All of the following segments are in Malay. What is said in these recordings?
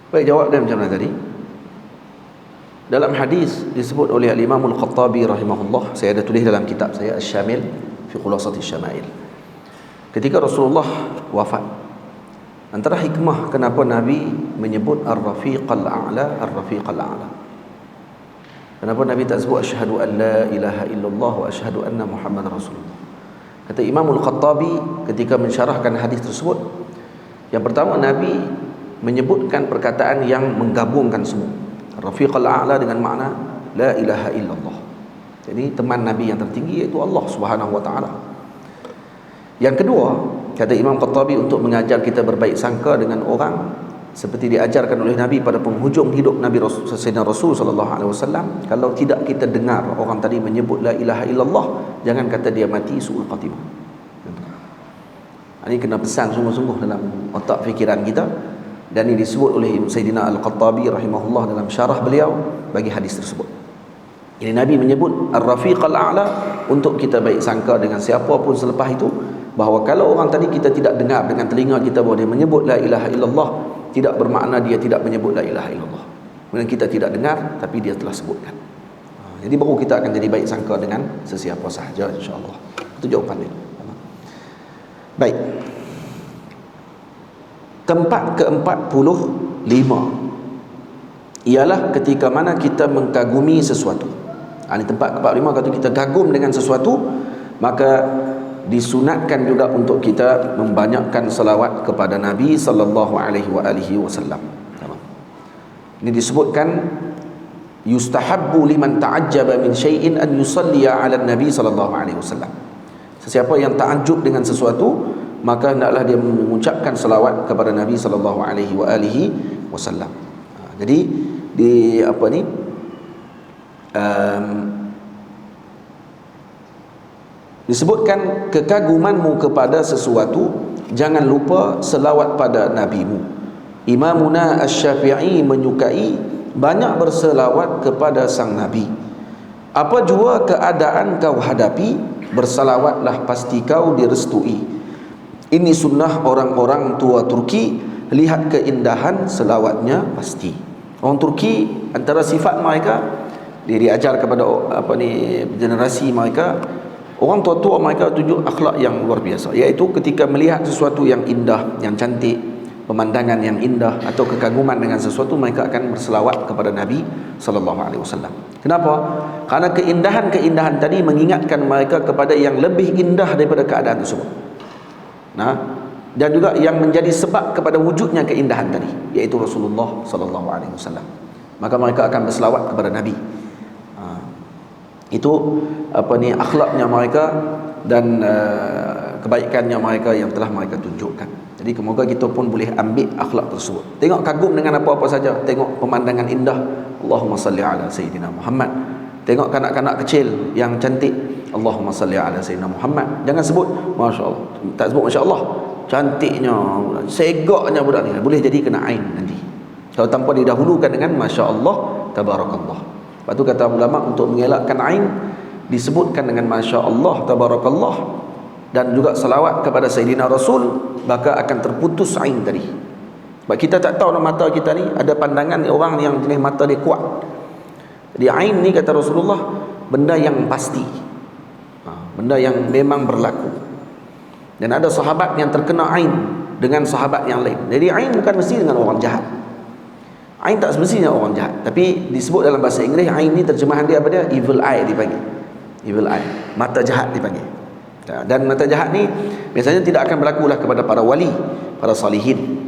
Baik, jawab dia macam mana tadi? Dalam hadis disebut oleh Al-Imam Al-Khattabi rahimahullah, saya ada tulis dalam kitab saya Asy-Syamil fi Khulasati Syama'il. Ketika Rasulullah wafat, antara hikmah kenapa Nabi menyebut Ar-Rafiqal A'la, Ar-Rafiqal A'la. Kenapa Nabi tak sebut asyhadu an la ilaha illallah wa asyhadu anna Muhammad Rasulullah? Kata Imam Al-Khattabi ketika mensyarahkan hadis tersebut, yang pertama Nabi menyebutkan perkataan yang menggabungkan semua. Rafiqal A'la dengan makna la ilaha illallah. Jadi teman Nabi yang tertinggi iaitu Allah Subhanahu wa taala. Yang kedua, kata Imam Khattabi, untuk mengajar kita berbaik sangka dengan orang seperti diajarkan oleh Nabi pada penghujung hidup Nabi Sayyidina Rasul sallallahu alaihi wasallam. Kalau tidak kita dengar orang tadi menyebut la ilaha illallah, jangan kata dia mati su'ul khatimah. Ini kena pesan sungguh-sungguh dalam otak fikiran kita. Dan ini disebut oleh Sayyidina Al-Khattabi rahimahullah dalam syarah beliau bagi hadis tersebut. Ini Nabi menyebut Ar-Rafiqal A'la untuk kita baik sangka dengan siapa pun selepas itu, bahawa kalau orang tadi kita tidak dengar dengan telinga kita bahawa dia menyebut la ilaha illallah, tidak bermakna dia tidak menyebut la ilaha illallah. Kemudian kita tidak dengar tapi dia telah sebutkan. Jadi baru kita akan jadi baik sangka dengan sesiapa sahaja, insya-Allah. Itu jawapan dia. Baik. Tempat ke-45 ialah ketika mana kita mengkagumi sesuatu. Ini tempat ke-45, kalau kita kagum dengan sesuatu, maka disunatkan juga untuk kita membanyakkan salawat kepada Nabi sallallahu alaihi wasallam. Ini disebutkan yustahabbu liman ta'ajjaba min syai'in an yusalliya 'ala Nabi sallallahu alaihi wasallam. Sesiapa yang ta'ajjub dengan sesuatu, maka hendaklah dia mengucapkan salawat kepada Nabi sallallahu alaihi wasallam. Jadi di apa ni? Disebutkan kekagumanmu kepada sesuatu, jangan lupa selawat pada nabimu. Imamuna Asy-Syafi'i menyukai banyak berselawat kepada sang nabi. Apa jua keadaan kau hadapi, bersalawatlah pasti kau direstui. Ini sunnah orang-orang tua Turki, lihat keindahan selawatnya pasti. Orang Turki, antara sifat mereka, dia diajar kepada generasi mereka, orang tua-tua mereka tunjuk akhlak yang luar biasa, iaitu ketika melihat sesuatu yang indah, yang cantik, pemandangan yang indah atau kekaguman dengan sesuatu, mereka akan berselawat kepada Nabi sallallahu alaihi wasallam. Kenapa? Karena keindahan-keindahan tadi mengingatkan mereka kepada yang lebih indah daripada keadaan tersebut. Dan juga yang menjadi sebab kepada wujudnya keindahan tadi, iaitu Rasulullah sallallahu alaihi wasallam. Maka mereka akan berselawat kepada Nabi. Itu akhlaknya mereka dan kebaikannya mereka yang telah mereka tunjukkan. Jadi semoga kita pun boleh ambil akhlak tersebut. Tengok kagum dengan apa-apa saja, tengok pemandangan indah, Allahumma salli ala Sayyidina Muhammad. Tengok kanak-kanak kecil yang cantik, Allahumma salli ala Sayyidina Muhammad. Jangan sebut masya-Allah. Tak sebut masya-Allah. Cantiknya, segaknya budak ni. Boleh jadi kena ain nanti. Kalau tanpa didahulukan dengan masya-Allah, tabarakallah. Lepas tu kata ulama, untuk mengelakkan ain disebutkan dengan masya-Allah, tabarakallah, dan juga salawat kepada Sayyidina Rasul, maka akan terputus ain tadi. Sebab kita tak tahu mata kita ni, ada pandangan orang yang jenis mata dia kuat. Jadi ain ni kata Rasulullah, benda yang pasti, benda yang memang berlaku. Dan ada sahabat yang terkena ain dengan sahabat yang lain. Jadi ain bukan mesti dengan orang jahat. Ain tak semestinya orang jahat, tapi disebut dalam bahasa Inggeris, ain ni terjemahan dia apa dia? Evil eye dipanggil. Evil eye, mata jahat dipanggil. Dan mata jahat ni biasanya tidak akan berlaku lah kepada para wali, para salihin.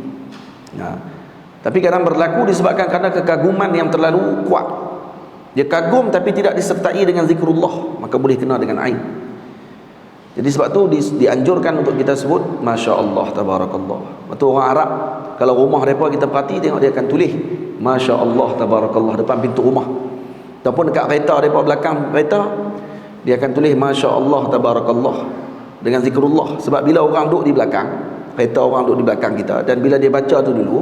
Tapi kadang berlaku disebabkan kerana kekaguman yang terlalu kuat. Dia kagum tapi tidak disertai dengan zikrullah, maka boleh kena dengan ain. Jadi sebab tu dianjurkan untuk kita sebut masya-Allah, tabarakallah. Betul, orang Arab kalau rumah mereka kita perhati, tengok dia akan tulis masya-Allah, tabarakallah depan pintu rumah. Ataupun dekat kereta mereka, belakang kereta, dia akan tulis masya-Allah, tabarakallah dengan zikrullah. Sebab bila orang duduk di belakang kereta, orang duduk di belakang kita, dan bila dia baca tu dulu,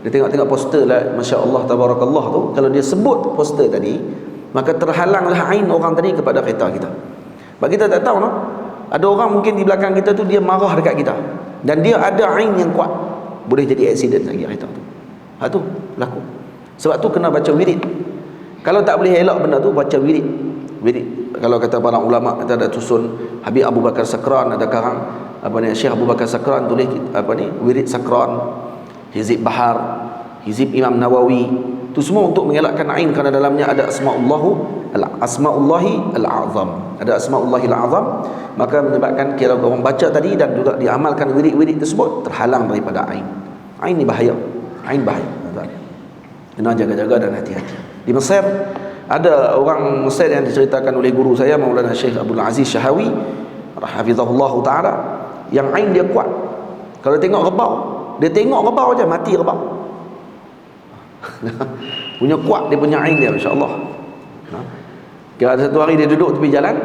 dia tengok-tengok poster lah masya-Allah, tabarakallah tu, kalau dia sebut poster tadi, maka terhalanglah ain orang tadi kepada kereta kita. Sebab kita tak tahu, no? Ada orang mungkin di belakang kita tu dia marah dekat kita, dan dia ada ain yang kuat, boleh jadi aksiden lagi kereta tu. Tu berlaku. Sebab tu kena baca wirid. Kalau tak boleh elak benda tu, baca wirid. Wirid. Kalau kata para ulama, kita ada susun Habib Abu Bakar Sakran, ada karang Syekh Abu Bakar Sakran tulis wirid Sakran, Hizib Bahar, Hizib Imam Nawawi. Itu semua untuk mengelakkan ain, kerana dalamnya ada Asma'ullahi Al-A'zam. Ada Asma'ullahi Al-A'zam, maka menyebabkan kira orang baca tadi dan juga diamalkan wirid-wirid tersebut, terhalang daripada ain. Ain ni bahaya. Ain bahaya. Kena jaga-jaga dan hati-hati. Di Mesir ada orang Mesir yang diceritakan oleh guru saya Maulana Syekh Abdul Aziz Syahawi hafizahullah taala, yang ain dia kuat. Kalau tengok rebau, dia tengok rebau aja mati rebau. Punya kuat dia punya ain dia, masya-Allah. Kira satu hari dia duduk tepi jalan,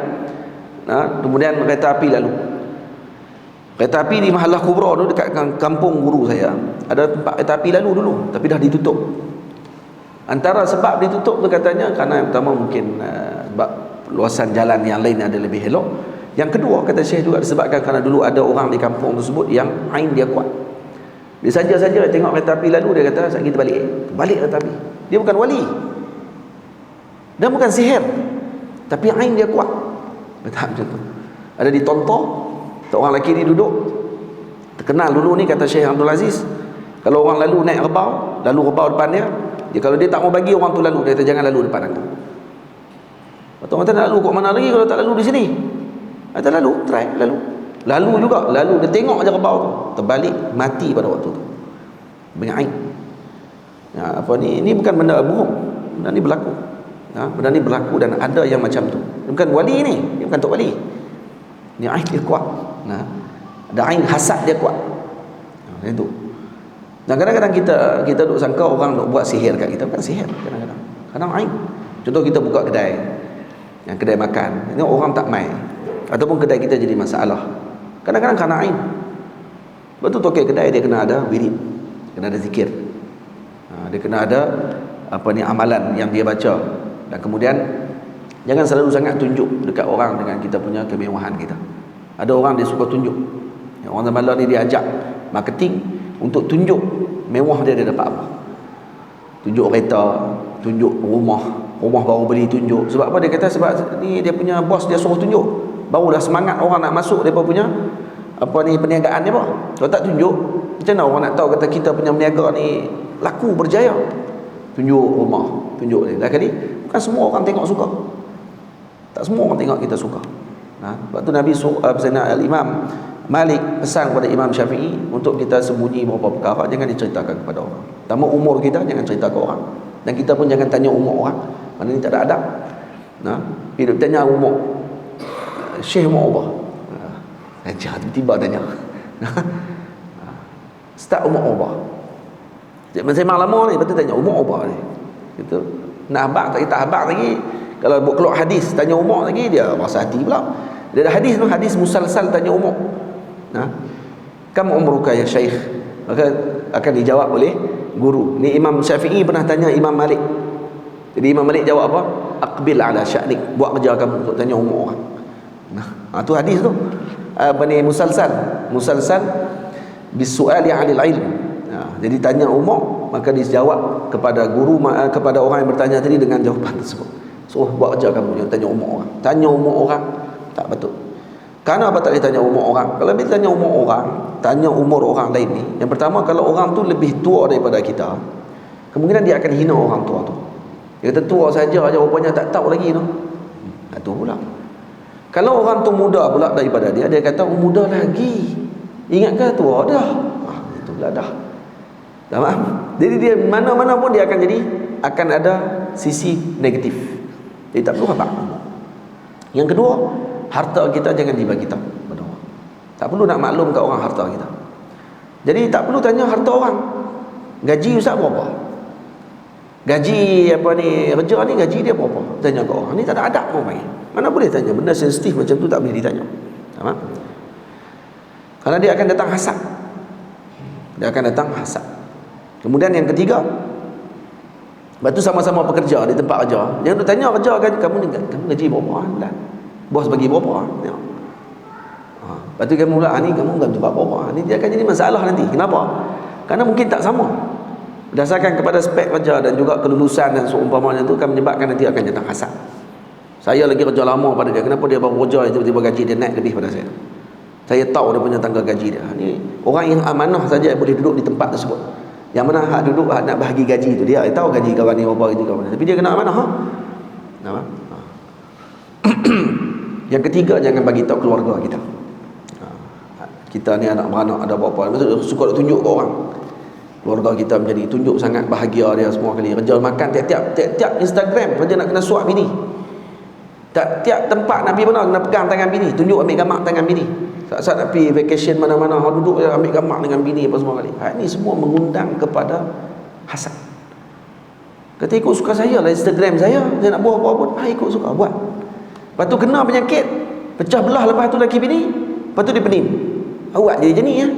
kemudian kereta api lalu. Kereta api di Mahallah Kubra tu, dekat kampung guru saya, ada tempat kereta api lalu dulu, tapi dah ditutup. Antara sebab ditutup tu katanya kerana yang pertama mungkin sebab luasan jalan yang lain ada lebih elok. Yang kedua, kata Syekh, juga disebabkan kerana dulu ada orang di kampung tersebut yang ain dia kuat. Dia saja-saja tengok kereta api lalu, dia kata, "Sekejap kita balik." Balik kereta api. Dia bukan wali dan bukan sihir, tapi ain dia kuat. Betul macam tu. Ada di Tontoh, orang lelaki ni duduk, terkenal dulu ni, kata Syekh Abdul Aziz, kalau orang lalu naik rebau, lalu rebau depan dia, kalau dia tak mau bagi orang tu lalu, dia kata, "Jangan lalu depan aku." Orang kata, "Nak lalu kat mana lagi kalau tak lalu di sini?" Kata, "Lalu, try, lalu." Lalu juga, lalu dia tengok aja rebau tu, terbalik, mati pada waktu tu. Dengan ain. Ini bukan benda bohong. Benda ni berlaku. Benda ni berlaku dan ada yang macam tu. Dia bukan wali ni, dia bukan tok wali. Ni ain dia kuat. Ada ain hasad dia kuat. Itu. Dan kadang-kadang kita duk sangka orang duk buat sihir kat kita, bukan sihir kadang-kadang. Kadang ain. Contoh kita buka kedai, yang kedai makan, ini orang tak mai, ataupun kedai kita jadi masalah, kadang-kadang kerana ain. Betul tokek kedai dia kena ada wirid, kena ada zikir, dia kena ada amalan yang dia baca. Dan kemudian jangan selalu sangat tunjuk dekat orang dengan kita punya kemewahan kita. Ada orang dia suka tunjuk. Orang zaman ni dia ajak marketing untuk tunjuk mewah dia dapat apa. Tunjuk kereta, tunjuk rumah baru beli, tunjuk. Sebab apa? Dia kata sebab ni dia punya bos dia suruh tunjuk, barulah semangat orang nak masuk depa punya perniagaan dia. Kalau tak tunjuk, macam mana orang nak tahu kata kita punya berniaga ni laku berjaya? Tunjuk rumah, tunjuk ni. Dah kali bukan semua orang tengok suka. Tak semua orang tengok kita suka. Sebab tu Nabi Al-Imam Malik pesan kepada Imam Syafi'i untuk kita sembunyi beberapa perkara, jangan diceritakan kepada orang. Pertama, umur kita jangan cerita ke orang, dan kita pun jangan tanya umur orang, mana ni tak ada adab. Hidup tanya umur, Syekh umur apa? Tiba-tiba tanya. Start umur apa? Sembang lama ni, lepas tu tanya umur apa ni? Gitu. Nak habaq tak kita habaq lagi. Kalau buat keluar hadis tanya umur lagi, dia rasa hati pula. Dia ada hadis tu, hadis musalsal tanya umur. Kam umruka ya Syekh? Maka akan dijawab oleh guru. Ni Imam Syafi'i pernah tanya Imam Malik. Jadi Imam Malik jawab apa? Aqbil ala sya'nik. Buat kerja kamu untuk tanya umur orang. Tu hadis tu. Musalsal bisu'ali 'anil ilm. Jadi tanya umur, maka dijawab kepada guru, kepada orang yang bertanya tadi dengan jawapan tersebut. So buat kerja kamu, jangan tanya umur orang. Tanya umur orang tak betul. Kenapa tak boleh tanya umur orang? Kalau bila tanya umur orang, tanya umur orang lain ni, yang pertama, kalau orang tu lebih tua daripada kita, kemungkinan dia akan hina orang tua tu. Dia kata tua saja aja, rupanya tak tahu lagi tu. Itu pula. Kalau orang tu muda pula daripada dia, dia kata muda lagi. Ingatkah tua dah? Itu pula dah. Faham? Jadi dia mana-mana pun dia akan ada sisi negatif. Jadi tak perlu apa. Yang kedua, harta kita jangan dibagi tahu pada orang. Tak perlu nak maklum kat orang harta kita. Jadi tak perlu tanya harta orang. Gaji ustaz berapa? Gaji kerja ni gaji dia berapa? Tanya kat orang. Ni tak ada adab pun main. Mana boleh tanya benda sensitif macam tu, tak boleh ditanya. Faham? Karena dia akan datang hasad. Dia akan datang hasad. Kemudian yang ketiga, lepas tu sama-sama pekerja di tempat kerja, jangan tu tanya kerja kamu gaji berapa bulan? Bos bagi berapa? Tengok. Lepas tu kamu pula, ni kamu gaji berapa? Ni dia akan jadi masalah nanti. Kenapa? Kerana mungkin tak sama. Berdasarkan kepada spek kerja dan juga kelulusan dan seumpamanya itu akan menyebabkan nanti akan datang hasad. Saya lagi kerja lama pada dia, kenapa dia baru kerja tiba-tiba gaji dia naik lebih pada saya? Saya tahu dia punya tangga gaji dia. Ni orang yang amanah saja boleh duduk di tempat tersebut. Yang mana hak duduk hak nak bahagi gaji tu, dia tahu gaji kawan ni berapa, gaji kawan ni, tapi dia kena amanah. Nampak? Yang ketiga, jangan bagi tahu keluarga kita. Kita ni anak beranak ada apa-apa, suka tunjuk ke orang. Keluarga kita menjadi tunjuk sangat bahagia dia semua kali. Kerja makan tiap Instagram kerja nak kena suap bini. Tiap tempat nak pergi mana kena pegang tangan bini, tunjuk ambil gambar tangan bini. Saat-saat nak pergi vacation mana-mana, duduk ambil gambar dengan bini apa semua kali. Ini semua mengundang kepada hasad. Kata ikut suka saya lah Instagram saya nak buat apa pun, ikut suka buat. Lepas tu kena penyakit, pecah belah lepas tu laki bini, lepas tu dia pening. Awak jadi jenis ya,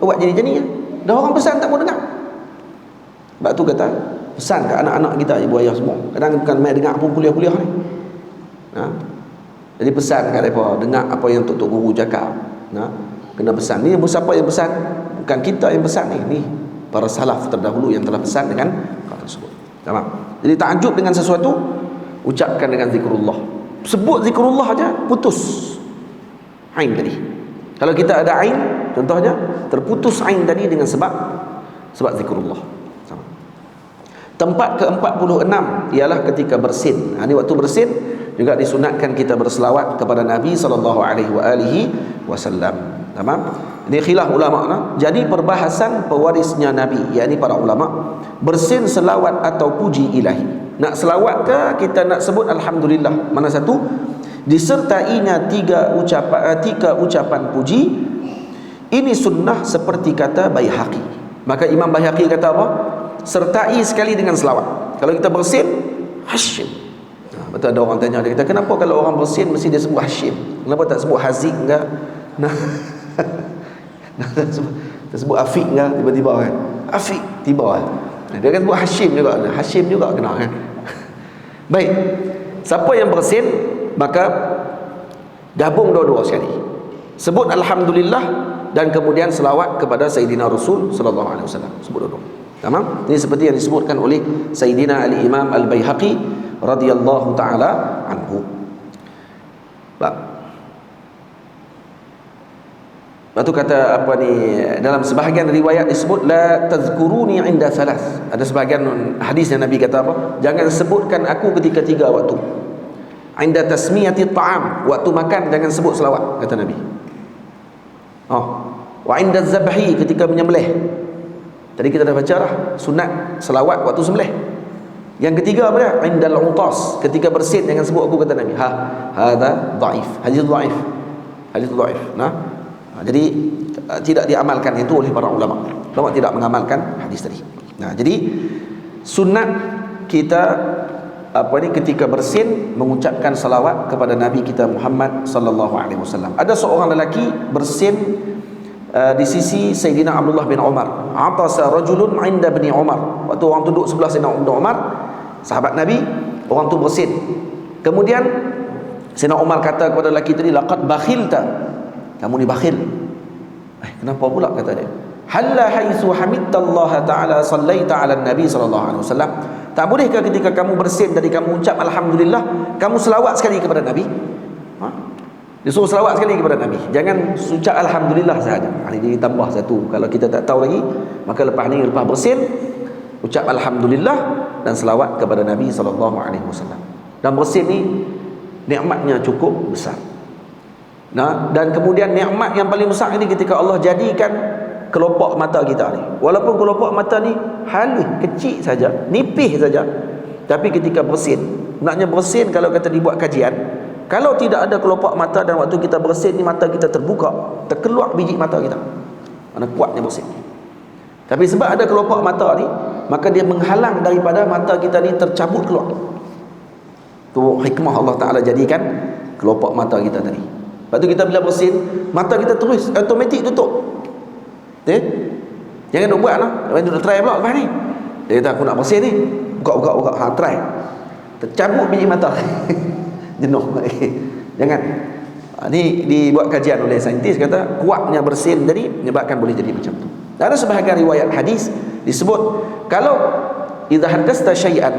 awak jadi jenis ya. Dah orang pesan tak mau dengar. Sebab tu kata pesan ke anak-anak kita, ibu ayah semua. Kadang bukan main dengar pun kuliah-kuliah ni. Jadi pesan kat mereka, dengar apa yang tok guru cakap. Kena pesan. Ni siapa yang pesan? Bukan kita yang pesan ni. Para salaf terdahulu yang telah pesan dengan hal tersebut. Tamam. Jadi takjub dengan sesuatu, ucapkan dengan zikrullah. Sebut zikrullah aja putus ain tadi. Kalau kita ada ain, contohnya terputus ain tadi dengan sebab zikrullah. Sama. Tempat ke-46 ialah ketika bersin. Ini waktu bersin juga disunatkan kita berselawat kepada Nabi SAW. Tamam? Ini khilaf ulama lah. Jadi perbahasan pewarisnya Nabi, yakni para ulama, bersin selawat atau puji ilahi. Nak selawat ke kita nak sebut alhamdulillah? Mana satu? Disertainya tiga ucapan puji. Ini sunnah seperti kata Baihaqi. Maka Imam Baihaqi kata apa? Sertai sekali dengan selawat. Kalau kita bersin, Hashim. Betul, ada orang tanya, dia kata kenapa kalau orang bersin mesti dia sebut Hashim, kenapa tak sebut Haziq enggak? Dia sebut Afiq enggak tiba-tiba kan? Afiq tiba kan? Dia kan sebut Hashim juga. Hashim juga kena kan? Baik. Siapa yang bersin, maka gabung dua-dua sekali. Sebut alhamdulillah dan kemudian selawat kepada Sayyidina Rasul sallallahu alaihi wasallam. Sebut dua-dua. Tamam? Ini seperti yang disebutkan oleh Sayyidina Al-Imam Al-Baihaqi radhiyallahu taala anhu. Lepas tu kata apa ni, dalam sebahagian riwayat disebut la tazkuruni inda salas. Ada sebahagian hadis yang Nabi kata apa? Jangan sebutkan aku ketika tiga waktu. Inda tasmiyati ta'am, waktu makan jangan sebut selawat, kata Nabi. Wa inda zabhi, ketika menyembelih. Tadi kita dah baca dah sunat selawat waktu sembelih. Yang ketiga apa dia? Indal utas, ketika bersin jangan sebut aku, kata Nabi. Hadza dhaif, hadis dhaif. Hadis dhaif. Jadi tidak diamalkan itu oleh para ulama. Ulama tidak mengamalkan hadis tadi. Jadi sunat kita ketika bersin mengucapkan salawat kepada Nabi kita Muhammad sallallahu alaihi wasallam. Ada seorang lelaki bersin di sisi Sayyidina Abdullah bin Umar. Atasa rajulun 'inda ibni Umar. Waktu orang duduk sebelah Sayyidina Umar, sahabat Nabi, orang tu bersin. Kemudian Sayyidina Umar kata kepada lelaki tadi, laqad bakhilta. Kamu ni bakhil. Kenapa pula, kata dia? Halla haitsu hamidtallaha ta'ala sallaita 'ala nabi sallallahu alaihi wasallam. Tak bolehkah ketika kamu bersin dari kamu ucap alhamdulillah, kamu selawat sekali kepada Nabi? Disuruh selawat sekali kepada Nabi. Jangan ucap alhamdulillah sahaja. Ini ditambah satu. Kalau kita tak tahu lagi, maka lepas ni, lepas bersin, ucap alhamdulillah dan selawat kepada Nabi sallallahu alaihi wasallam. Dan bersin ni nikmatnya cukup besar. Dan kemudian nikmat yang paling besar ini ketika Allah jadikan kelopak mata kita ni. Walaupun kelopak mata ni halus, kecil saja, nipis saja, tapi ketika bersin, naknya bersin, kalau kata dibuat kajian, kalau tidak ada kelopak mata dan waktu kita bersin ni mata kita terbuka, terkeluar biji mata kita. Mana kuatnya bersin. Tapi sebab ada kelopak mata ni, maka dia menghalang daripada mata kita ni tercabut keluar. Tu hikmah Allah Ta'ala jadikan kelopak mata kita tadi. Lepas tu kita bila bersin, mata kita terus automatik tutup. Jangan nak buat lah. Lepas tu nak try pula lepas ni. Dia kata aku nak bersin ni, buka. Try. Tercabut biji mata. Jenuh. Jangan. Ni dibuat kajian oleh saintis, kata kuatnya bersin tadi menyebabkan boleh jadi macam tu. Dan ada sebahagian riwayat hadis disebut kalau idza haddatsta syai'an,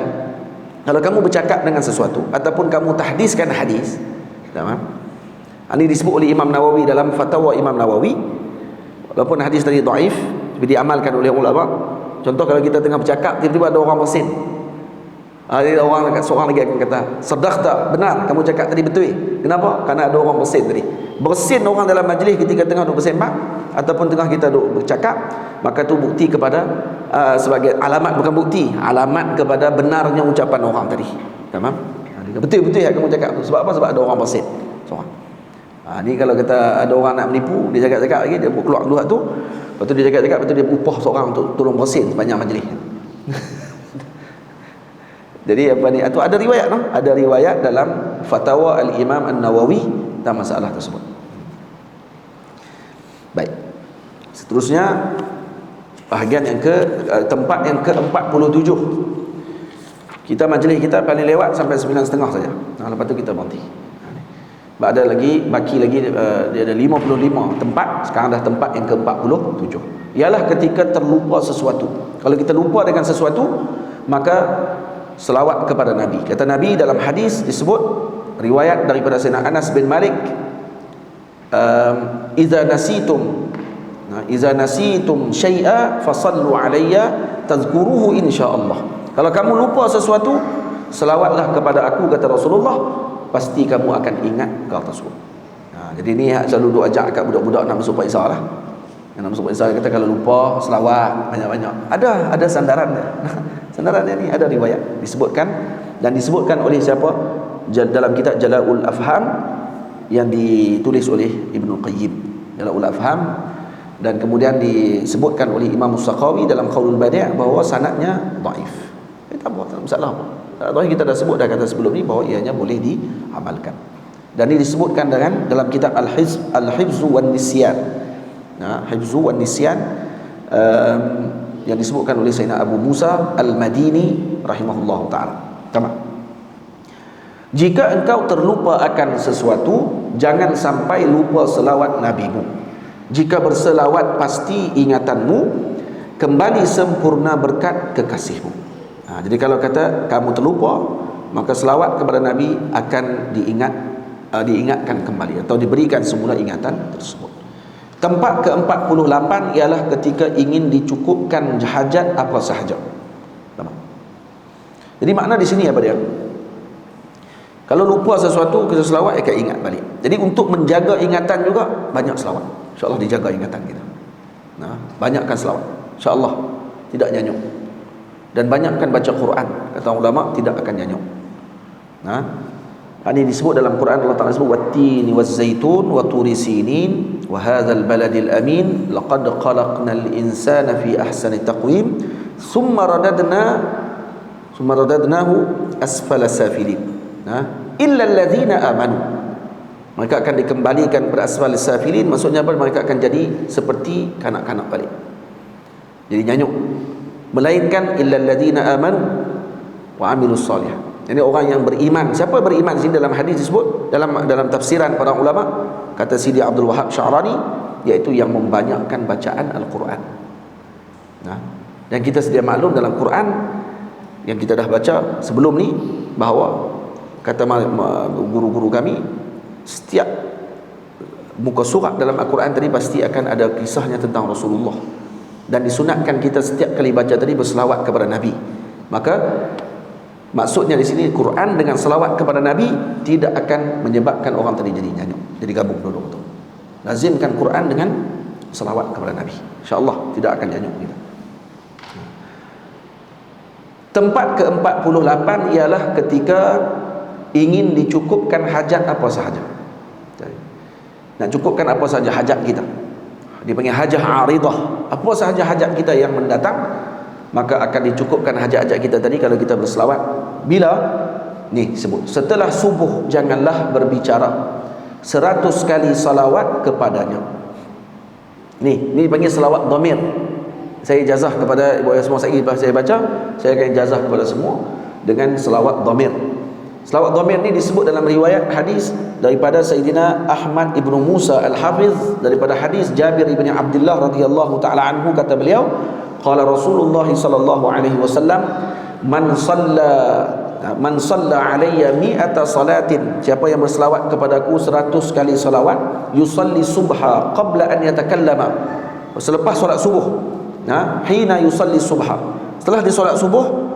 kalau kamu bercakap dengan sesuatu ataupun kamu tahdiskan hadis, tamam. Ini disebut oleh Imam Nawawi dalam Fatwa Imam Nawawi, walaupun hadis tadi dhaif tapi diamalkan oleh ulama. Contoh kalau kita tengah bercakap, tiba-tiba ada orang bersin, ada orang seorang lagi akan kata sadaqta, benar kamu cakap tadi betul. Kenapa? Karena ada orang bersin tadi. Bersin orang dalam majlis ketika tengah duduk bersembang ataupun tengah kita duduk bercakap, maka tu bukti kepada sebagai alamat, bukan bukti, alamat kepada benarnya ucapan orang tadi. Tamam? Betul-betul yang kamu cakap tu. Sebab apa? Sebab ada orang bersin seorang. Ni kalau kata ada orang nak menipu, dia cakap-cakap lagi, dia keluar dua tu, lepas tu dia cakap-cakap, lepas tu dia upah seorang untuk tolong bersin sepanjang majlis. Jadi apa ni? Itu ada riwayat, no? Ada riwayat dalam Fatwa Al-Imam An-Nawawi tentang masalah tersebut. Baik. Seterusnya bahagian yang tempat yang ke-47. Kita majlis kita paling lewat sampai 9.30 saja. Lepas tu kita berhenti. Ada lagi, baki lagi dia ada 55 tempat. Sekarang dah tempat yang ke-47. Ialah ketika terlupa sesuatu. Kalau kita lupa dengan sesuatu, maka selawat kepada Nabi. Kata Nabi dalam hadis disebut, riwayat daripada Sayyidina Anas bin Malik, idza nasitum syai'a fasallu alayya tazkuruhu insyaallah. Kalau kamu lupa sesuatu, selawatlah kepada aku, kata Rasulullah, pasti kamu akan ingat hal tersebut. Jadi ni selalu duk ajak kat budak-budak nak masuk Paisah lah. Yang nak masuk Paisah kata kalau lupa selawat banyak-banyak. Ada sandaran dia. Sandaran dia ni ada riwayat disebutkan, dan disebutkan oleh siapa? Dalam kitab Jala'ul Afham yang ditulis oleh Ibnu Qayyim. Jala'ul Afham, dan kemudian disebutkan oleh Imam As-Sakhawi dalam Qaulul Badi' bahawa sanadnya dhaif. Tak apa, tak masalah apa. Tadi kita dah sebut dah kata sebelum ni bahawa ianya boleh diamalkan. Dan ini disebutkan dalam kitab Al-Hifzu wan Nisyan. Hifzu wan Nisyan yang disebutkan oleh Sayyidina Abu Musa Al-Madini rahimahullah ta'ala. Tamam. Jika engkau terlupa akan sesuatu, jangan sampai lupa selawat nabimu. Jika berselawat pasti ingatanmu kembali sempurna berkat kekasihmu. Jadi kalau kata kamu terlupa, maka selawat kepada Nabi akan diingatkan kembali atau diberikan semula ingatan tersebut. Tempat ke-48 ialah ketika ingin dicukupkan hajat apa sahaja. Jadi makna di sini apa dia? Kalau lupa sesuatu, kita selawat akan ingat balik. Jadi untuk menjaga ingatan juga, banyak selawat. InsyaAllah dijaga ingatan kita. Banyakkan selawat, InsyaAllah tidak nyanyuk. Dan banyakkan baca Quran. Kata ulama, tidak akan nyanyuk. Ini disebut dalam Quran, Allah Ta'ala sebut wattini wazzaitun wa turi sinin wa hadzal baladil amin laqad khalaqnal insana fi ahsani taqwim thumma radadnahu asfala safilin. Illa alladhina amanu, mereka akan dikembalikan pada asfala safilin, maksudnya apa? Mereka akan jadi seperti kanak-kanak balik, jadi nyanyuk. Melainkan illa alladhina amanu wa amilus salihah. Ini orang yang beriman. Siapa beriman sini dalam hadis disebut dalam tafsiran para ulama, kata Sidi Abdul Wahab Sya'rani, iaitu yang membanyakkan bacaan Al-Quran. Dan kita sedia maklum dalam Quran yang kita dah baca sebelum ni, bahawa kata guru-guru kami, setiap muka surat dalam Al-Quran tadi pasti akan ada kisahnya tentang Rasulullah, dan disunatkan kita setiap kali baca tadi berselawat kepada Nabi. Maka maksudnya di sini Quran dengan selawat kepada Nabi tidak akan menyebabkan orang tadi jadi nyanyuk, jadi gabung dua-dua. Lazimkan Quran dengan selawat kepada Nabi, insya-Allah tidak akan nyanyuk kita. Tempat ke-48 ialah ketika ingin dicukupkan hajat apa sahaja. Nak cukupkan apa sahaja hajat kita, dipanggil hajah aridah. Apa sahaja hajat kita yang mendatang, maka akan dicukupkan hajat-hajat kita tadi kalau kita berselawat. Bila? Ni sebut, setelah subuh janganlah berbicara 100 kali salawat kepadanya. Ni panggil selawat dhamir. Saya ijazah kepada ibu ayah semua, saya baca, saya akan ijazah kepada semua dengan selawat dhamir. Selawat dhamir ni disebut dalam riwayat hadis daripada Sayyidina Ahmad ibnu Musa al-Hafiz, daripada hadis Jabir ibn Abdullah radhiyallahu taala anhu, kata beliau, qala Rasulullah sallallahu alaihi wasallam, man salla alayya mi'ata salatin, siapa yang berselawat kepadaku 100 kali salawat, yusalli subha qabla an yatakallama, selepas solat subuh, hina yusalli subha, setelah dia solat subuh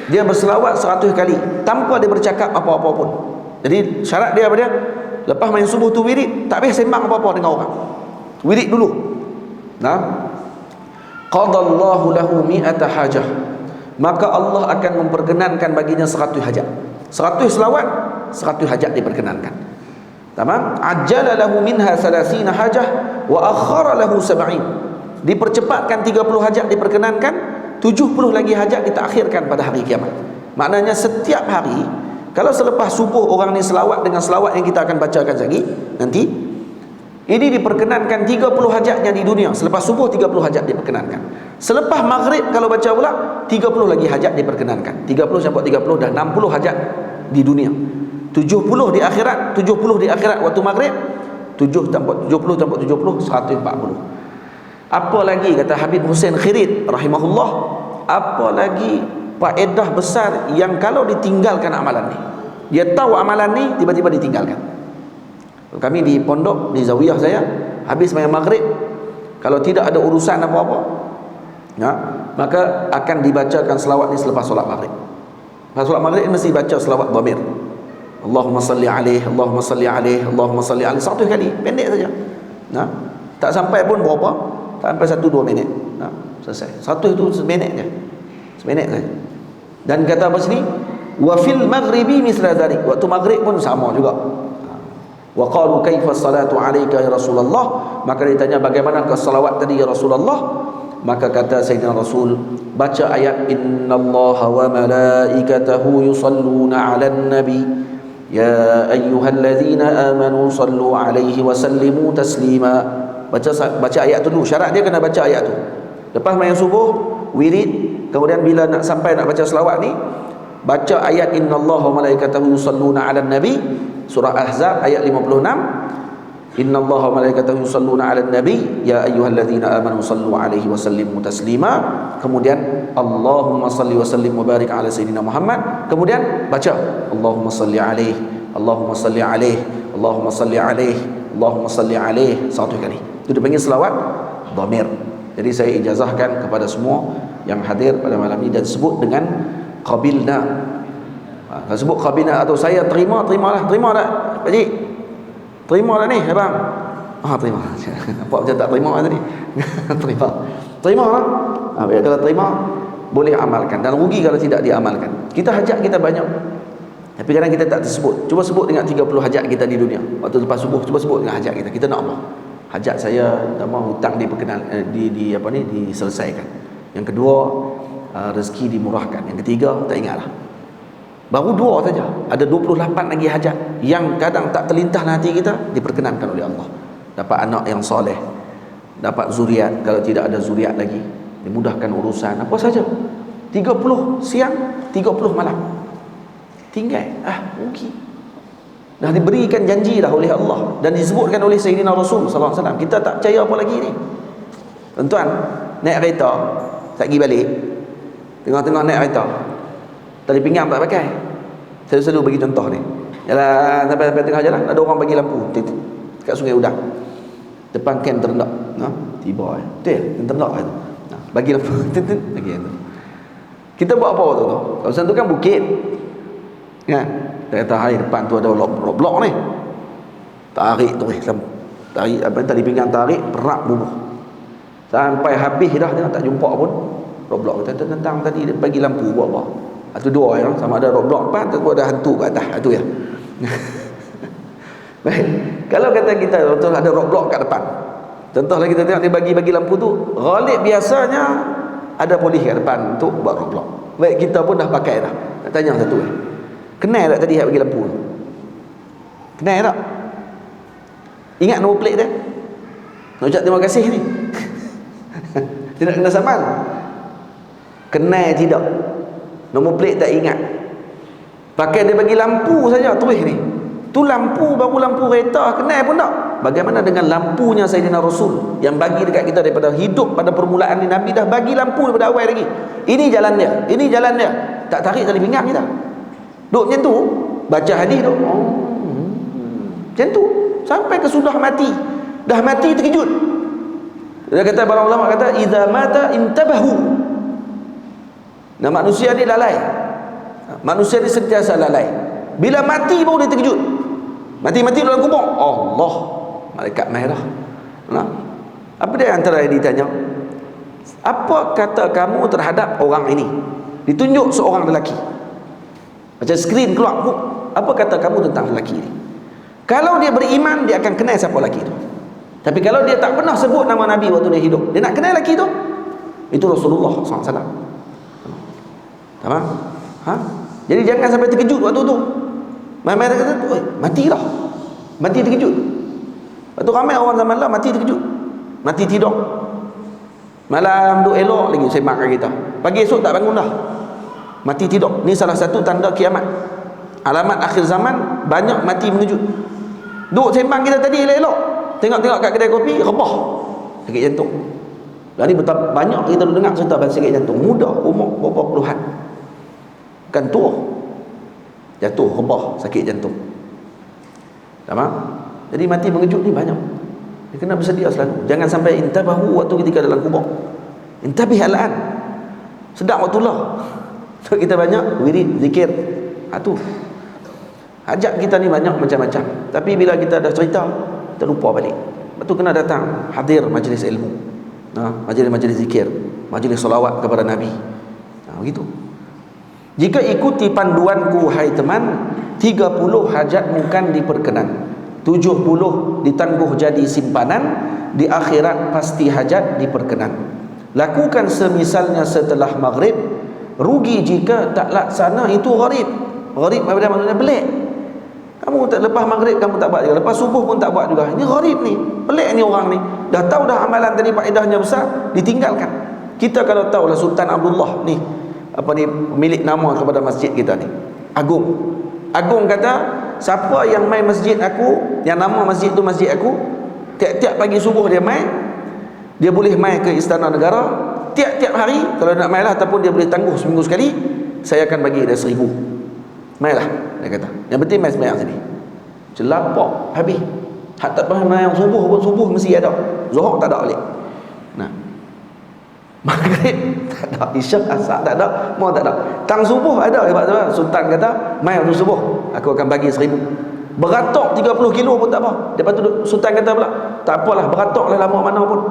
dia berselawat 100 kali tanpa dia bercakap apa-apa pun. Jadi syarat dia apa dia? Lepas main subuh tu wirid, tak payah sembang apa-apa dengan orang, wirid dulu. Qadallahu lahu mi'ata hajah, maka Allah akan memperkenankan baginya 100 hajat. 100 selawat, 100 hajat diperkenankan. Tamam? Ajjala lahu minha 30 hajah wa akhara lahu 70. Dipercepatkan 30 hajat diperkenankan, 70 lagi hajat ditakhirkan pada hari kiamat. Maknanya setiap hari, kalau selepas subuh orang ni selawat dengan selawat yang kita akan bacakan lagi nanti, ini diperkenankan 30 hajatnya di dunia. Selepas subuh 30 hajat diperkenankan. Selepas maghrib kalau baca pula 30 lagi hajat diperkenankan. 30 sampai 30 dah 60 hajat di dunia. 70 di akhirat, 70 di akhirat waktu maghrib, 70 tambah 70 140. Apa lagi kata Habib Hussein Khirid rahimahullah, apa lagi faedah besar yang kalau ditinggalkan amalan ni. Dia tahu amalan ni tiba-tiba ditinggalkan. Kami di pondok, di zawiyah saya, habis main maghrib, kalau tidak ada urusan apa-apa, maka akan dibacakan selawat ni selepas solat maghrib. Lepas solat maghrib mesti baca selawat dhamir, Allahumma salli alaih, Allahumma salli alaih, Allahumma salli alaih, 100 kali, pendek saja. Tak sampai pun berapa, sampai 1-2 minit, selesai. Satu itu seminit je, seminit saja. Dan kata apa sini, wa fil maghribi misla dzalik, waktu maghrib pun sama juga. Wa qalu kaifa salatu alayka ya Rasulullah, maka ditanya bagaimana salawat tadi ya Rasulullah, maka kata Sayyidina Rasul, baca ayat innallaha wa malaikatahu yusalluna 'alan nabi ya ayyuhalladzina amanu sallu 'alaihi wa sallimu taslima. Baca ayat tu dulu, syarat dia kena baca ayat tu. Lepas main subuh wirid, kemudian bila nak sampai nak baca selawat ni, baca ayat innallaha wa malaikatahu yusalluna 'alan nabi, surah Ahzab ayat 56, innallaha wa malaikatahu yusalluna 'alan nabi ya ayyuhalladzina amanu sallu 'alaihi wa sallimu taslima. Kemudian Allahumma salli wa sallim wa barik ala sayyidina Muhammad. Kemudian baca Allahumma salli alaihi, Allahumma salli alaihi, Allahumma salli alaihi, Allahumma salli alaihi, 100 kali. Itu dipanggil selawat dhamir. Jadi saya ijazahkan kepada semua yang hadir pada malam ini dan sebut dengan qabilna. Kalau sebut qabilna atau saya terima, terimalah. Terima tak Pak Cik? Terima dah ni abang? Terima. Apa macam tak terima tadi? Terima lah. Kalau terima boleh amalkan, dan rugi kalau tidak diamalkan. Kita hajat kita banyak, tapi kadang kita tak tersebut. Cuba sebut dengan 30 hajat kita di dunia. Waktu lepas subuh cuba sebut dengan hajat kita. Kita nak Allah, hajat saya nama hutang diperkenal, diselesaikan. Yang kedua, rezeki dimurahkan. Yang ketiga, tak ingatlah. Baru 2 saja. Ada 28 lagi hajat yang kadang tak terlintas hati kita, diperkenankan oleh Allah. Dapat anak yang soleh, dapat zuriat, kalau tidak ada zuriat lagi, dimudahkan urusan apa saja. 30 siang, 30 malam. Tinggal mungkin dah diberikan janji dah oleh Allah dan disebutkan oleh Sayyidina Rasul sallallahu alaihi wasallam. Kita tak percaya apa lagi ni? Tuan-tuan, naik kereta tak pergi balik, tengah-tengah naik kereta tali pinggang tak pakai. Saya selalu bagi contoh ni. Jalan sampai tengah jalan, ada orang bagi lampu dekat Sungai Udang, depan kem terendak. Tiba betul terendak tu. Bagi lampu bagi tu. Kita buat apa tu? Kawasan tu kan bukit. Kereta air depan tu ada blok ni. Tarik tu tarik tali pinggang, tarik perak bubuh. Sampai habis dah tengok tak jumpa pun. Blok kita tentang tadi dia bagi lampu buat apa? Itu dua ya, sama ada blok depan atau ada hantu kat atas. Itu ya. Baik. Kalau kata kita betul ada blok kat depan. Contohlah kita tengok dia bagi lampu tu, ghalib biasanya ada polis kat depan untuk buat blok. Baik, kita pun dah pakai dah. Nak tanya satu kenal tak tadi yang bagi lampu? Kenal tak? Ingat nombor plate dia? Nak ucap terima kasih ni. Tidak kena saman. Kenal tidak? Nombor plate tak ingat. Pakai dia bagi lampu saja tulis ni. Tu lampu baru lampu kereta, kenal pun tak. Bagaimana dengan lampunya Sayyidina Rasul yang bagi dekat kita daripada hidup pada permulaan ni, Nabi dah bagi lampu daripada awal lagi. Ini jalan dia, ini jalan dia. Tak tarik tali pinggang kita. Duk macam tu, baca hadis duk. Macam tu sampai ke sudah mati. Dah mati terkejut. Dia kata, para ulama kata, idza mata intabahu. Nah, manusia ni lalai. Manusia ni sentiasa lalai. Bila mati baru dia terkejut. Mati-mati dalam kubur, Allah, malaikat mai dah. Nah, apa dia antara yang ditanya? Apa kata kamu terhadap orang ini? Ditunjuk seorang lelaki. Macam skrin keluar, apa kata kamu tentang lelaki ini? Kalau dia beriman, dia akan kenal siapa lelaki itu. Tapi kalau dia tak pernah sebut nama Nabi waktu dia hidup, dia nak kenal lelaki itu? Itu Rasulullah SAW. Tamam? Ha? Jadi jangan sampai terkejut waktu tu. Mai-mai kata, "Oi, mati dah." Mati terkejut. Waktu ramai orang zaman lah mati terkejut. Mati tidur. Malam duk elok lagi sembang kat kita. Pagi esok tak bangun dah. Mati tidur. Ni salah satu tanda kiamat. Alamat akhir zaman, banyak mati mengejut. Duk sembang kita tadi elok-elok, tengok-tengok kat kedai kopi, rebah. Sakit jantung. Jadi betapa banyak kita dengar cerita pasal sakit jantung. Muda, umur berapa puluhan. Kan tua. Jatuh, rebah, sakit jantung. Tamam? Jadi mati mengejut ni banyak. Dia kena bersedia selalu. Jangan sampai intabahu waktu ketika dalam kubur. Intabih al-an. Sedap waktu lah. So kita banyak wirid, zikir. Tu. Hajat kita ni banyak macam-macam. Tapi bila kita dah cerita, kita lupa balik. Lepas tu kena datang hadir majlis ilmu. Majlis-majlis zikir, majlis solawat kepada Nabi. Begitu. Jika ikuti panduanku hai teman, 30 hajatmu kan diperkenan, 70 ditangguh jadi simpanan, di akhirat pasti hajat diperkenan. Lakukan semisalnya setelah maghrib, rugi jika tak laksana itu gharib. Gharib maksudnya pelik. Kamu tak lepas maghrib kamu tak buat juga, lepas subuh pun tak buat juga. Ini gharib ni, pelik ni orang ni. Dah tahu dah amalan tadi faedahnya besar, ditinggalkan. Kita kalau tahu lah Sultan Abdullah ni, apa ni, pemilik nama kepada masjid kita ni, Agung kata, siapa yang main masjid aku, yang nama masjid tu masjid aku, tiap-tiap pagi subuh dia main, dia boleh main ke Istana Negara tiap-tiap hari. Kalau nak main lah, ataupun dia boleh tangguh seminggu sekali, saya akan bagi dia 1000. Main lah, dia kata. Yang penting main sembahyang sini. Celapak habis. Hak tak pernah main subuh pun, subuh mesti ada, Zuhur tak ada balik. Nah, Maghrib tak ada, Isyak, Asar tak ada, mau tak ada. Tang subuh ada. Sultan kata, mai waktu subuh aku akan bagi 1000. Beratok 30 kilo pun tak apa. Lepas tu Sultan kata pula, tak apalah, beratoklah lama mana pun,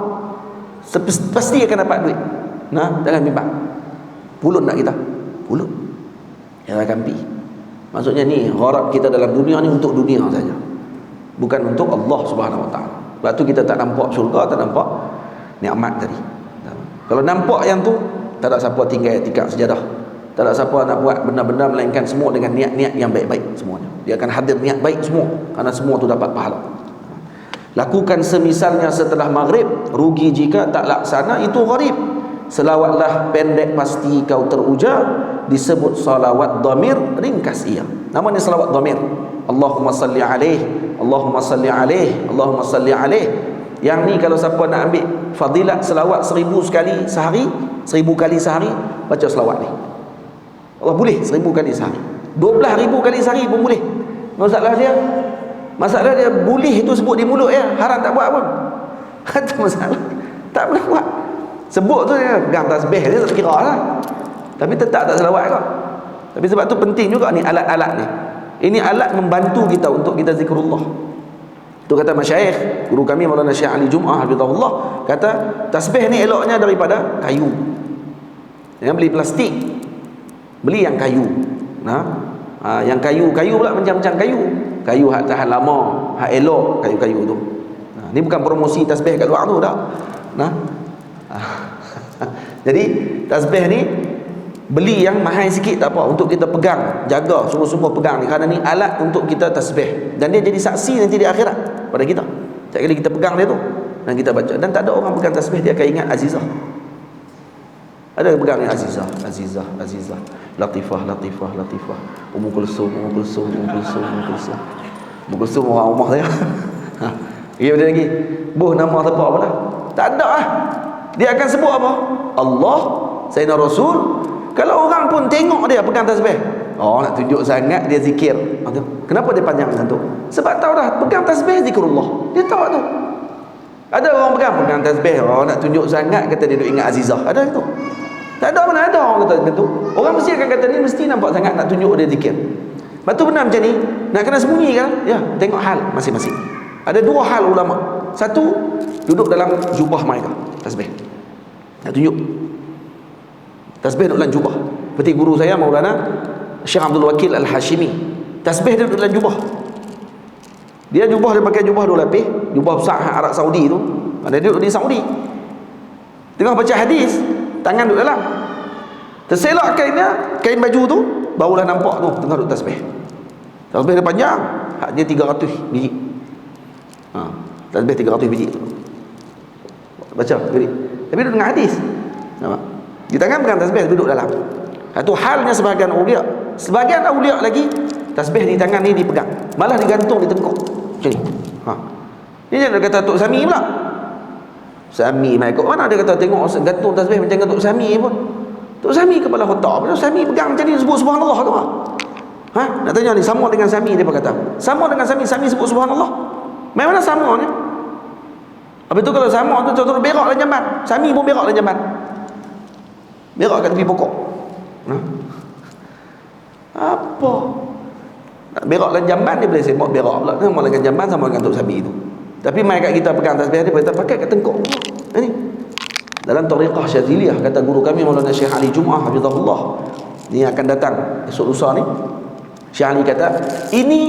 pasti akan dapat duit. Nah, jangan bimbang. Pulut nak kita, pulut yang akan pi. Maksudnya ni, gharab kita dalam dunia ni untuk dunia saja, bukan untuk Allah Subhanahu Wa Taala. Sebab tu kita tak nampak syurga, tak nampak nikmat tadi. Kalau nampak yang tu, tak ada siapa tinggal tikar sejadah, tak ada siapa nak buat benda-benda, melainkan semua dengan niat-niat yang baik-baik semuanya. Dia akan hadir niat baik semua, kerana semua tu dapat pahala. Lakukan semisalnya setelah maghrib, rugi jika tak laksana itu gharib. Selawatlah pendek pasti kau teruja, disebut salawat dhamir ringkas ia. Namanya salawat dhamir. Allahumma salli alaih, Allahumma salli alaih, Allahumma salli alaih. Yang ni kalau siapa nak ambil fadilat selawat 1000 sekali sehari, 1000 kali sehari, baca selawat ni, Allah boleh 1000 kali sehari, 12,000 kali sehari pun boleh. Masalah dia boleh itu sebut di mulut ya, haram tak buat pun. Itu masalah, tak pernah buat. Sebut tu dia pegang tasbih dia tak kira lah, tapi tetap tak selawat kau. Tapi sebab tu penting juga ni alat-alat ni. Ini alat membantu kita untuk kita zikrullah. Tu kata masyayikh, guru kami Maulana Syekh Ali Jum'ah hafizahullah, kata tasbih ni eloknya daripada kayu. Jangan beli plastik, beli yang kayu. Yang kayu pula macam-macam kayu. Kayu hak tahan lama, hak elok, kayu-kayu tu. Ni bukan promosi tasbih kat luar tu dah. Jadi tasbih ni beli yang mahal sikit tak apa, untuk kita pegang, jaga, sungguh-sungguh pegang ni, kerana ni alat untuk kita tasbih, dan dia jadi saksi nanti di akhirat pada kita. Setiap kali kita pegang dia tu dan kita baca, dan tak ada orang pegang tasbih dia akan ingat azizah. Ada yang pegang ni Azizah, Azizah, Azizah, Latifah, Latifah, Latifah, Ummu Kulsum, Ummu Kulsum, Ummu Kulsum, Ummu Kulsum. Ummu Kulsum orang rumah saya. Ha. Dia lagi. Boh nama apa lah? Tak ada lah. Dia akan sebut apa? Allah, Sayyidina Rasul. Kalau orang pun tengok dia pegang tasbih, oh nak tunjuk sangat dia zikir. Kenapa dia panjang macam tu? Sebab tahu dah pegang tasbih zikrullah. Dia tahu tu. Ada orang pegang tasbih, oh nak tunjuk sangat kata dia duk ingat Azizah. Ada itu? Tak ada, mana ada orang kata macam tu. Orang mesti akan kata ni mesti nampak sangat nak tunjuk dia zikir. Lepas tu benar macam ni, nak kena sembunyi kan? Ya, tengok hal masing-masing. Ada dua hal ulama. Satu, duduk dalam jubah mereka tasbih. Nak tunjuk tasbih duduk dalam jubah. Seperti guru saya Maulana Syekh Abdul Wakil Al-Hashimi, tasbih dia duduk dalam jubah. Dia pakai jubah dua lapis, jubah besar Arab Saudi tu. Dia duduk di Saudi. Tengah baca hadis, tangan duduk dalam. Terselak kainnya, kain baju tu, barulah nampak tu tengah duduk tasbih. Tasbih dia panjang, dia 300 biji. Tasbih 300 biji tu. Baca beri. Tapi duduk dengan hadis. Nampak? Di tangan pegang tasbih duduk dalam. Itu halnya sebahagian awliya. Sebahagian awliya lagi tasbih di tangan ni dipegang, malah digantung di tengkuk macam ni. Dia jangan kata Tok Sami pula. Sami mai kok mana dia kata tengok gantung tasbih macam Tok Sami pun. Tok Sami kepala otak. Tok Sami pegang macam ni sebut subhanallah ke apa? Nak tanya ni sama dengan Sami, dia kata. Sama dengan Sami sebut subhanallah. Mai mana samanya? Habis tu kalau sama tu contoh berak dalam jamban. Sami pun berak dalam jamban. Berak kat tepi pokok. Apa? Nak berak dalam jamban dia boleh sebut berak pula. Sama dengan jamban sama dengan Tok Sami tu. Tapi mai kat kita pegang tasbih dia kita pakai kat tengkuk. Ini. Dalam tariqah Syadziliyah kata guru kami Maulana Syekh Ali Jumaah hafizahullah. Ni akan datang esok lusa ni. Syekh Ali kata, ini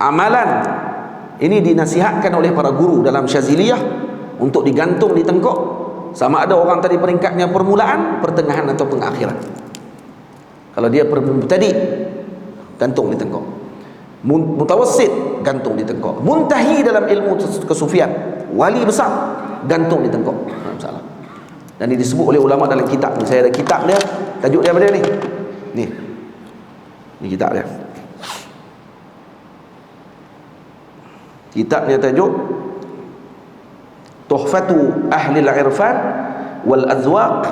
amalan, ini dinasihatkan oleh para guru dalam Syadziliyah untuk digantung di tengkuk, sama ada orang tadi peringkatnya permulaan, pertengahan atau pengakhiran. Kalau dia tadi gantung di tengkuk, mutawassit gantung di tengkuk, muntahi dalam ilmu kesufian, wali besar gantung di tengkuk. Masalah. Dan ini disebut oleh ulama dalam kitab ni. Saya ada kitab dia, tajuk dia apa dia ni? Ni kitab dia. Kitab dia tajuk Tuhfatu Ahli al-Irfan wal Azwaq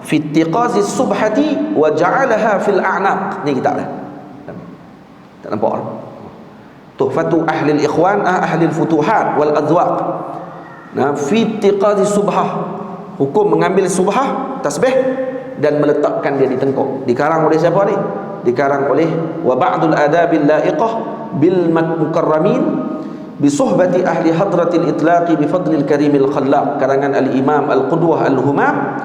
fi ittiqazi subhati wa ja'alaha fil a'naq. Ni kitab dia. Tak nampak tak? Tuhfatu Ahli al-Ikhwan Ahli al-Futuhat wal Azwaq. Fi ittiqazi subhah, hukum mengambil subhah tasbih dan meletakkan dia di tengkuk. Dikarang oleh siapa ni? Dikarang oleh wa ba'dul adabil la'iqah bil mukarramin bi suhbati ahli hadratil itlaqi bi fadlil karimil khallaq, karangan al-imam al-qudwah al-humam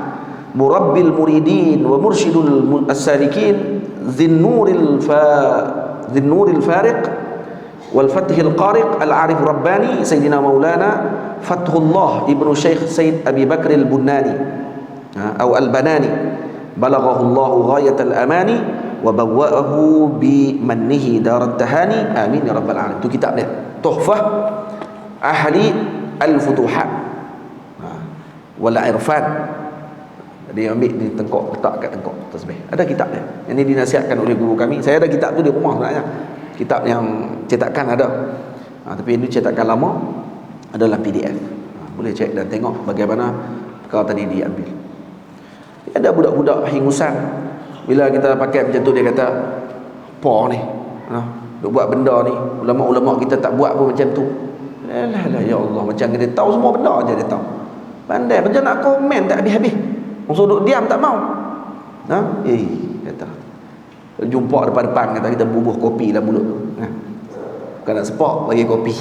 murabbil muridin wa mursyidul as-salikin zinnuril fariq wal fathil qariq al-arif rabbani sayyidina maulana Fathullah ibnu Syekh Sayyid Abi Bakr al-Bunani atau al-Banani, balaghahu Allahu ghayat al-amani wa bawwa'ahu bi mannihi darat tahani, amin ya rabbal alamin. Itu kitab dia, Tuhfah Ahli al-Futuhat wal Irfan. Dia ambil di tengkuk, letak kat tengkuk tasbih. Ada kitab dia. Ini dinasihatkan oleh guru kami. Saya ada kitab tu di rumah sebenarnya. Kitab yang cetakan ada. Tapi ini cetakan lama, ada dalam PDF. Boleh cek dan tengok bagaimana perkara tadi diambil. Ada budak-budak hingusan, bila kita pakai macam tu dia kata, apa ni? Duk buat benda ni, ulama-ulama kita tak buat pun macam tu. Alah ya Allah, macam dia tahu semua benda aja dia tahu. Pandai macam nak komen tak habis-habis. Orang duduk diam tak mau. Kata. Jumpa depan-depan kata kita bubuh kopi dalam mulut tu. Bukan nak sepak, bagi kopi.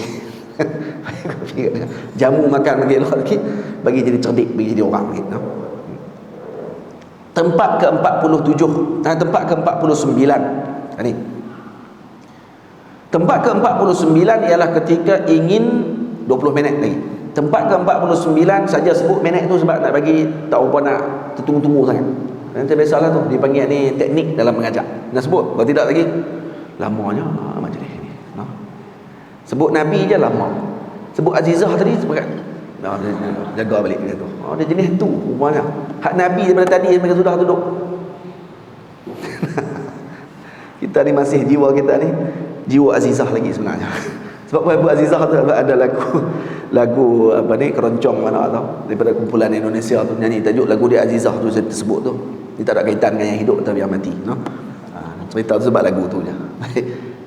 Jamu makan bagi elok sikit, bagi jadi cerdik, bagi jadi orang gitu. Tempat ke-47, tempat ke-49. Ini. Tempat ke-49 ialah ketika ingin 20 minit lagi. Tempat ke-49 saja sebut minit tu sebab nak bagi tak apa nak tertunggu-tunggu sangat. Nanti biasalah tu dipanggil ni teknik dalam mengajar. Nak sebut, kalau tidak lagi lamanya majlis ni. Sebut Nabi je lama. Sebut Azizah tadi sebagai dia jaga balik dia tu. Dia jenis tu rupanya. Hak Nabi daripada tadi mereka sudah duduk. Kita ni masih jiwa kita ni jiwa azizah lagi sebenarnya. Sebab Abu Azizah tu ada lagu apa ni, keroncong mana tau, daripada kumpulan Indonesia tu nyanyi tajuk lagu dia Azizah tu saya tersebut tu. Dia tak ada kaitan dengan yang hidup tapi yang mati, no? Cerita tu sebab lagu tu je.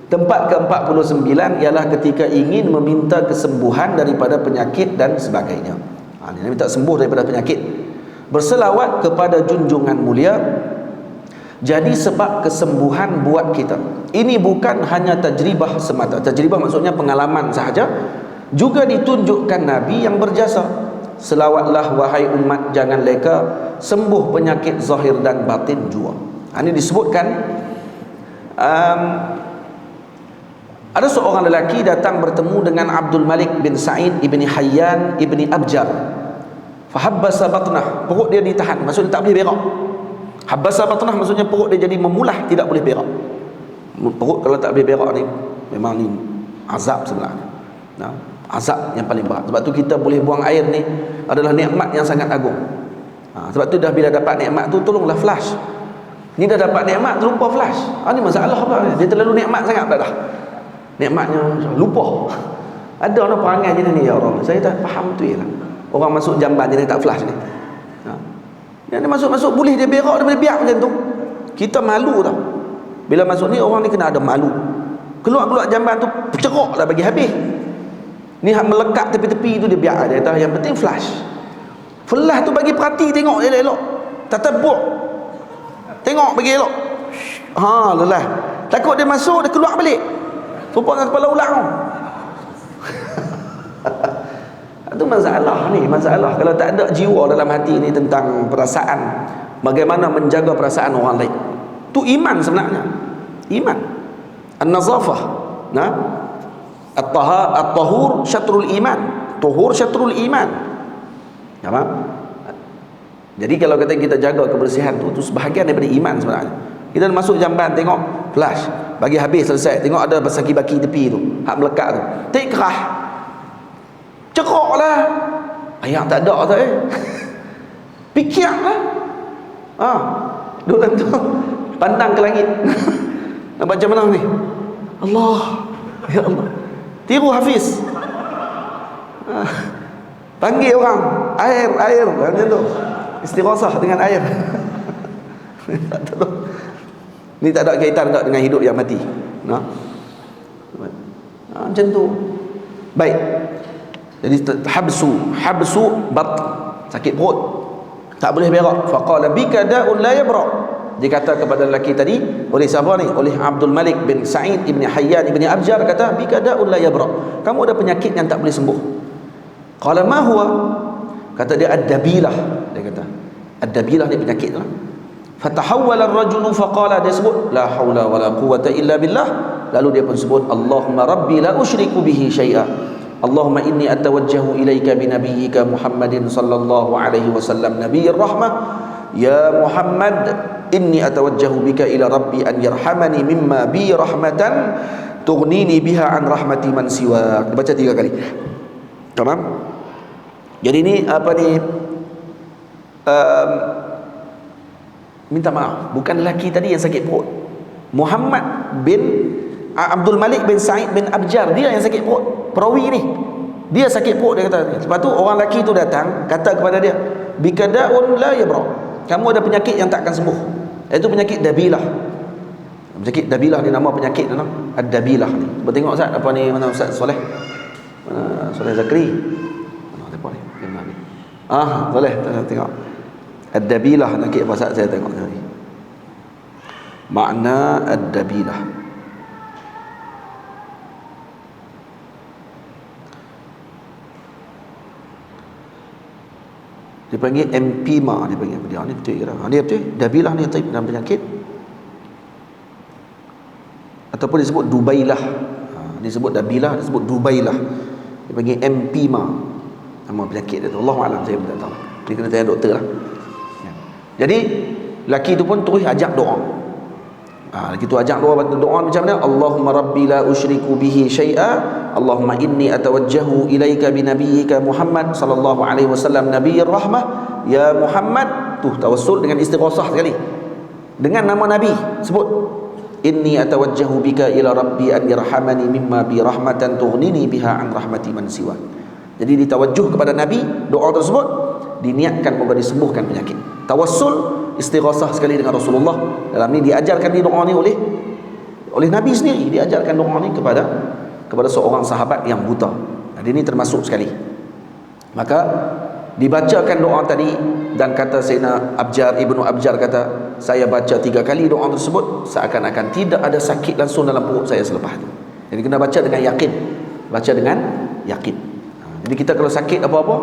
Tempat ke-49 ialah ketika ingin meminta kesembuhan daripada penyakit dan sebagainya. Dia minta sembuh daripada penyakit. Berselawat kepada junjungan mulia jadi sebab kesembuhan buat kita. Ini bukan hanya tajribah semata. Tajribah maksudnya pengalaman sahaja. Juga ditunjukkan Nabi yang berjasa. Selawatlah wahai umat, jangan leka, sembuh penyakit zahir dan batin jua. Ini disebutkan ada seorang lelaki datang bertemu dengan Abdul Malik bin Sa'id ibni Hayyan ibni Abjar. Fahabbasa batnah, perut dia ditahan, maksudnya tak boleh berak. Habbasa batnah maksudnya perut dia jadi memulah, tidak boleh berak. Perut kalau tak boleh berak ni memang ni azab sebenarnya. Azab yang paling berat. Sebab tu kita boleh buang air ni adalah nikmat yang sangat agung. Sebab tu dah bila dapat nikmat tu tolonglah flush. Ni dah dapat nikmat terlupa flush. Ni masalah apa? Dia terlalu nikmat sangat dah. Nikmatnya lupa. Ada orang perangai jenis ni ya Allah. Saya tak faham tu ialah. Orang masuk jamban jenis tak flush ni. Dia masuk-masuk boleh dia berak, dia boleh biar macam tu. Kita malu tau. Bila masuk ni orang ni kena ada malu. Keluar-keluar jamban tu cerok lah bagi habis. Ni hak melekat tepi-tepi tu dia biar dia tahu, yang penting flush. Flush tu bagi perhati, tengok dia elok. Tatabuk. Tengok bagi elok. Lelah. Takut dia masuk dia keluar balik. Rupanya kepala ulang. Itu masalah ni, masalah kalau tak ada jiwa dalam hati ni tentang perasaan, bagaimana menjaga perasaan orang lain. Tu iman sebenarnya. Iman. An-nazafah. At-tahur syatrul iman. Tuhur syatrul iman. Ya, faham? Jadi kalau kita jaga kebersihan tu sebahagian daripada iman sebenarnya. Kita masuk jamban tengok flash, bagi habis selesai, tengok ada basaki-baki tepi tu, hak melekat tu, tak kerah, ceroklah. Ayat tak ada tu fikirlah. Duduk dalam tu pandang ke langit. Nak baca mana ni? Allah, ya Allah, tiru Hafiz. Panggil orang, air macam tu, istighosah dengan air. Tak tahu. Ni tak ada kaitan tak dengan hidup yang mati. Macam tu. Baik. Jadi habsu bat, sakit perut, tak boleh berak. Faqala bika da'un la yabra. Dia kata kepada lelaki tadi, oleh siapa ni? Oleh Abdul Malik bin Sa'id ibni Hayyan ibni Abjar, kata bika da'un la yabra. Kamu ada penyakit yang tak boleh sembuh. Qala ma huwa? Kata dia ad-dabilah. Dia kata ad-dabilah ni penyakit lah. Fatahawwala ar-rajulu faqala, dia sebut la haula wala quwwata illa billah. Lalu dia pun sebut Allahumma rabbi la usyriku bihi syai'a. Allahumma inni atawajjahu ilaika bi nabiyyika Muhammadin sallallahu alaihi wasallam nabiyyir rahmah. Ya Muhammad, inni atawajjahu bika ila rabbi an yarhamani mimma bi rahmatan tughnini biha an rahmati man siwak. Baca 3 kali. Tamam? Jadi ni apa ni? Minta maaf, bukan lelaki tadi yang sakit perut. Muhammad bin Abdul Malik bin Sa'id bin Abjar, dia yang sakit perut. Perawi ni, dia sakit perut, dia kata. Lepas tu orang lelaki tu datang, kata kepada dia, bikadaun la yabra. Kamu ada penyakit yang takkan sembuh. Itu penyakit dabilah. Penyakit dabilah ni nama penyakit tu, ad-dabilah ni. Cuba tengok Ustaz, apa ni, mana Ustaz Soleh? Mana Soleh Zakri? Mana depa ni? Mana ni? Soleh, tengok. Ad-dabilah nak apa Ustaz, saya tengok tadi. Makna ad-dabilah. Dia panggil empima, dia panggil dia ni betul ke tak? Dia betul. Dabilah ni type dalam penyakit. Ataupun disebut dubailah. Disebut dabilah, disebut dubailah. Dia panggil empima. Nama penyakit dia tu. Allahu a'lam, saya pun tak tahu. Dia kena tanya doktor lah. Jadi laki tu pun terus ajak doa. Kita ajak doa macam mana? Allahumma rabbi la usyriku bihi syai'a, Allahumma inni atawajjahu ilaika bi nabiyyika Muhammad sallallahu alaihi wasallam nabiyyir rahmah, ya Muhammad. Tu tawassul dengan istighosah sekali. Dengan nama Nabi sebut, inni atawajjahu bika ila rabbi an yarhamani mimma bi rahmatan tughnini biha an rahmati man siwa. Jadi ditawajjuh kepada Nabi, doa tersebut diniatkan moga disembuhkan penyakit. Tawassul istighasah sekali dengan Rasulullah. Dalam ni diajarkan di doa ni oleh Nabi sendiri, diajarkan doa ni kepada seorang sahabat yang buta. Jadi ini termasuk sekali. Maka dibacakan doa tadi, dan kata Sayyidina Ibnu Abjar kata, saya baca 3 kali doa tersebut seakan-akan tidak ada sakit langsung dalam perut saya selepas itu. Jadi kena baca dengan yakin. Baca dengan yakin. Jadi kita kalau sakit apa-apa,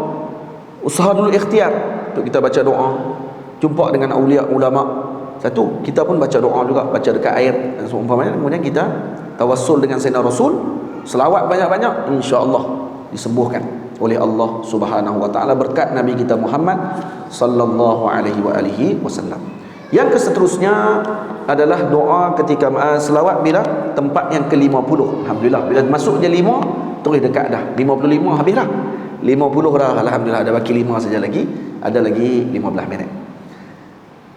usaha dulu ikhtiar untuk kita baca doa. Jumpa dengan awliya ulama. Satu, kita pun baca doa juga, baca dekat air dan seumpamanya. Kemudian kita tawassul dengan Sayyidina Rasul, selawat banyak-banyak, insya-Allah disembuhkan oleh Allah Subhanahu wa taala berkat Nabi kita Muhammad sallallahu alaihi wasallam. Yang seterusnya adalah doa ketika selawat bila tempat yang ke-50. Alhamdulillah, bila masuk je 5 terus dekat dah. 55 habis dah. 50 dah, alhamdulillah, ada baki 5 saja lagi. Ada lagi 15 minit.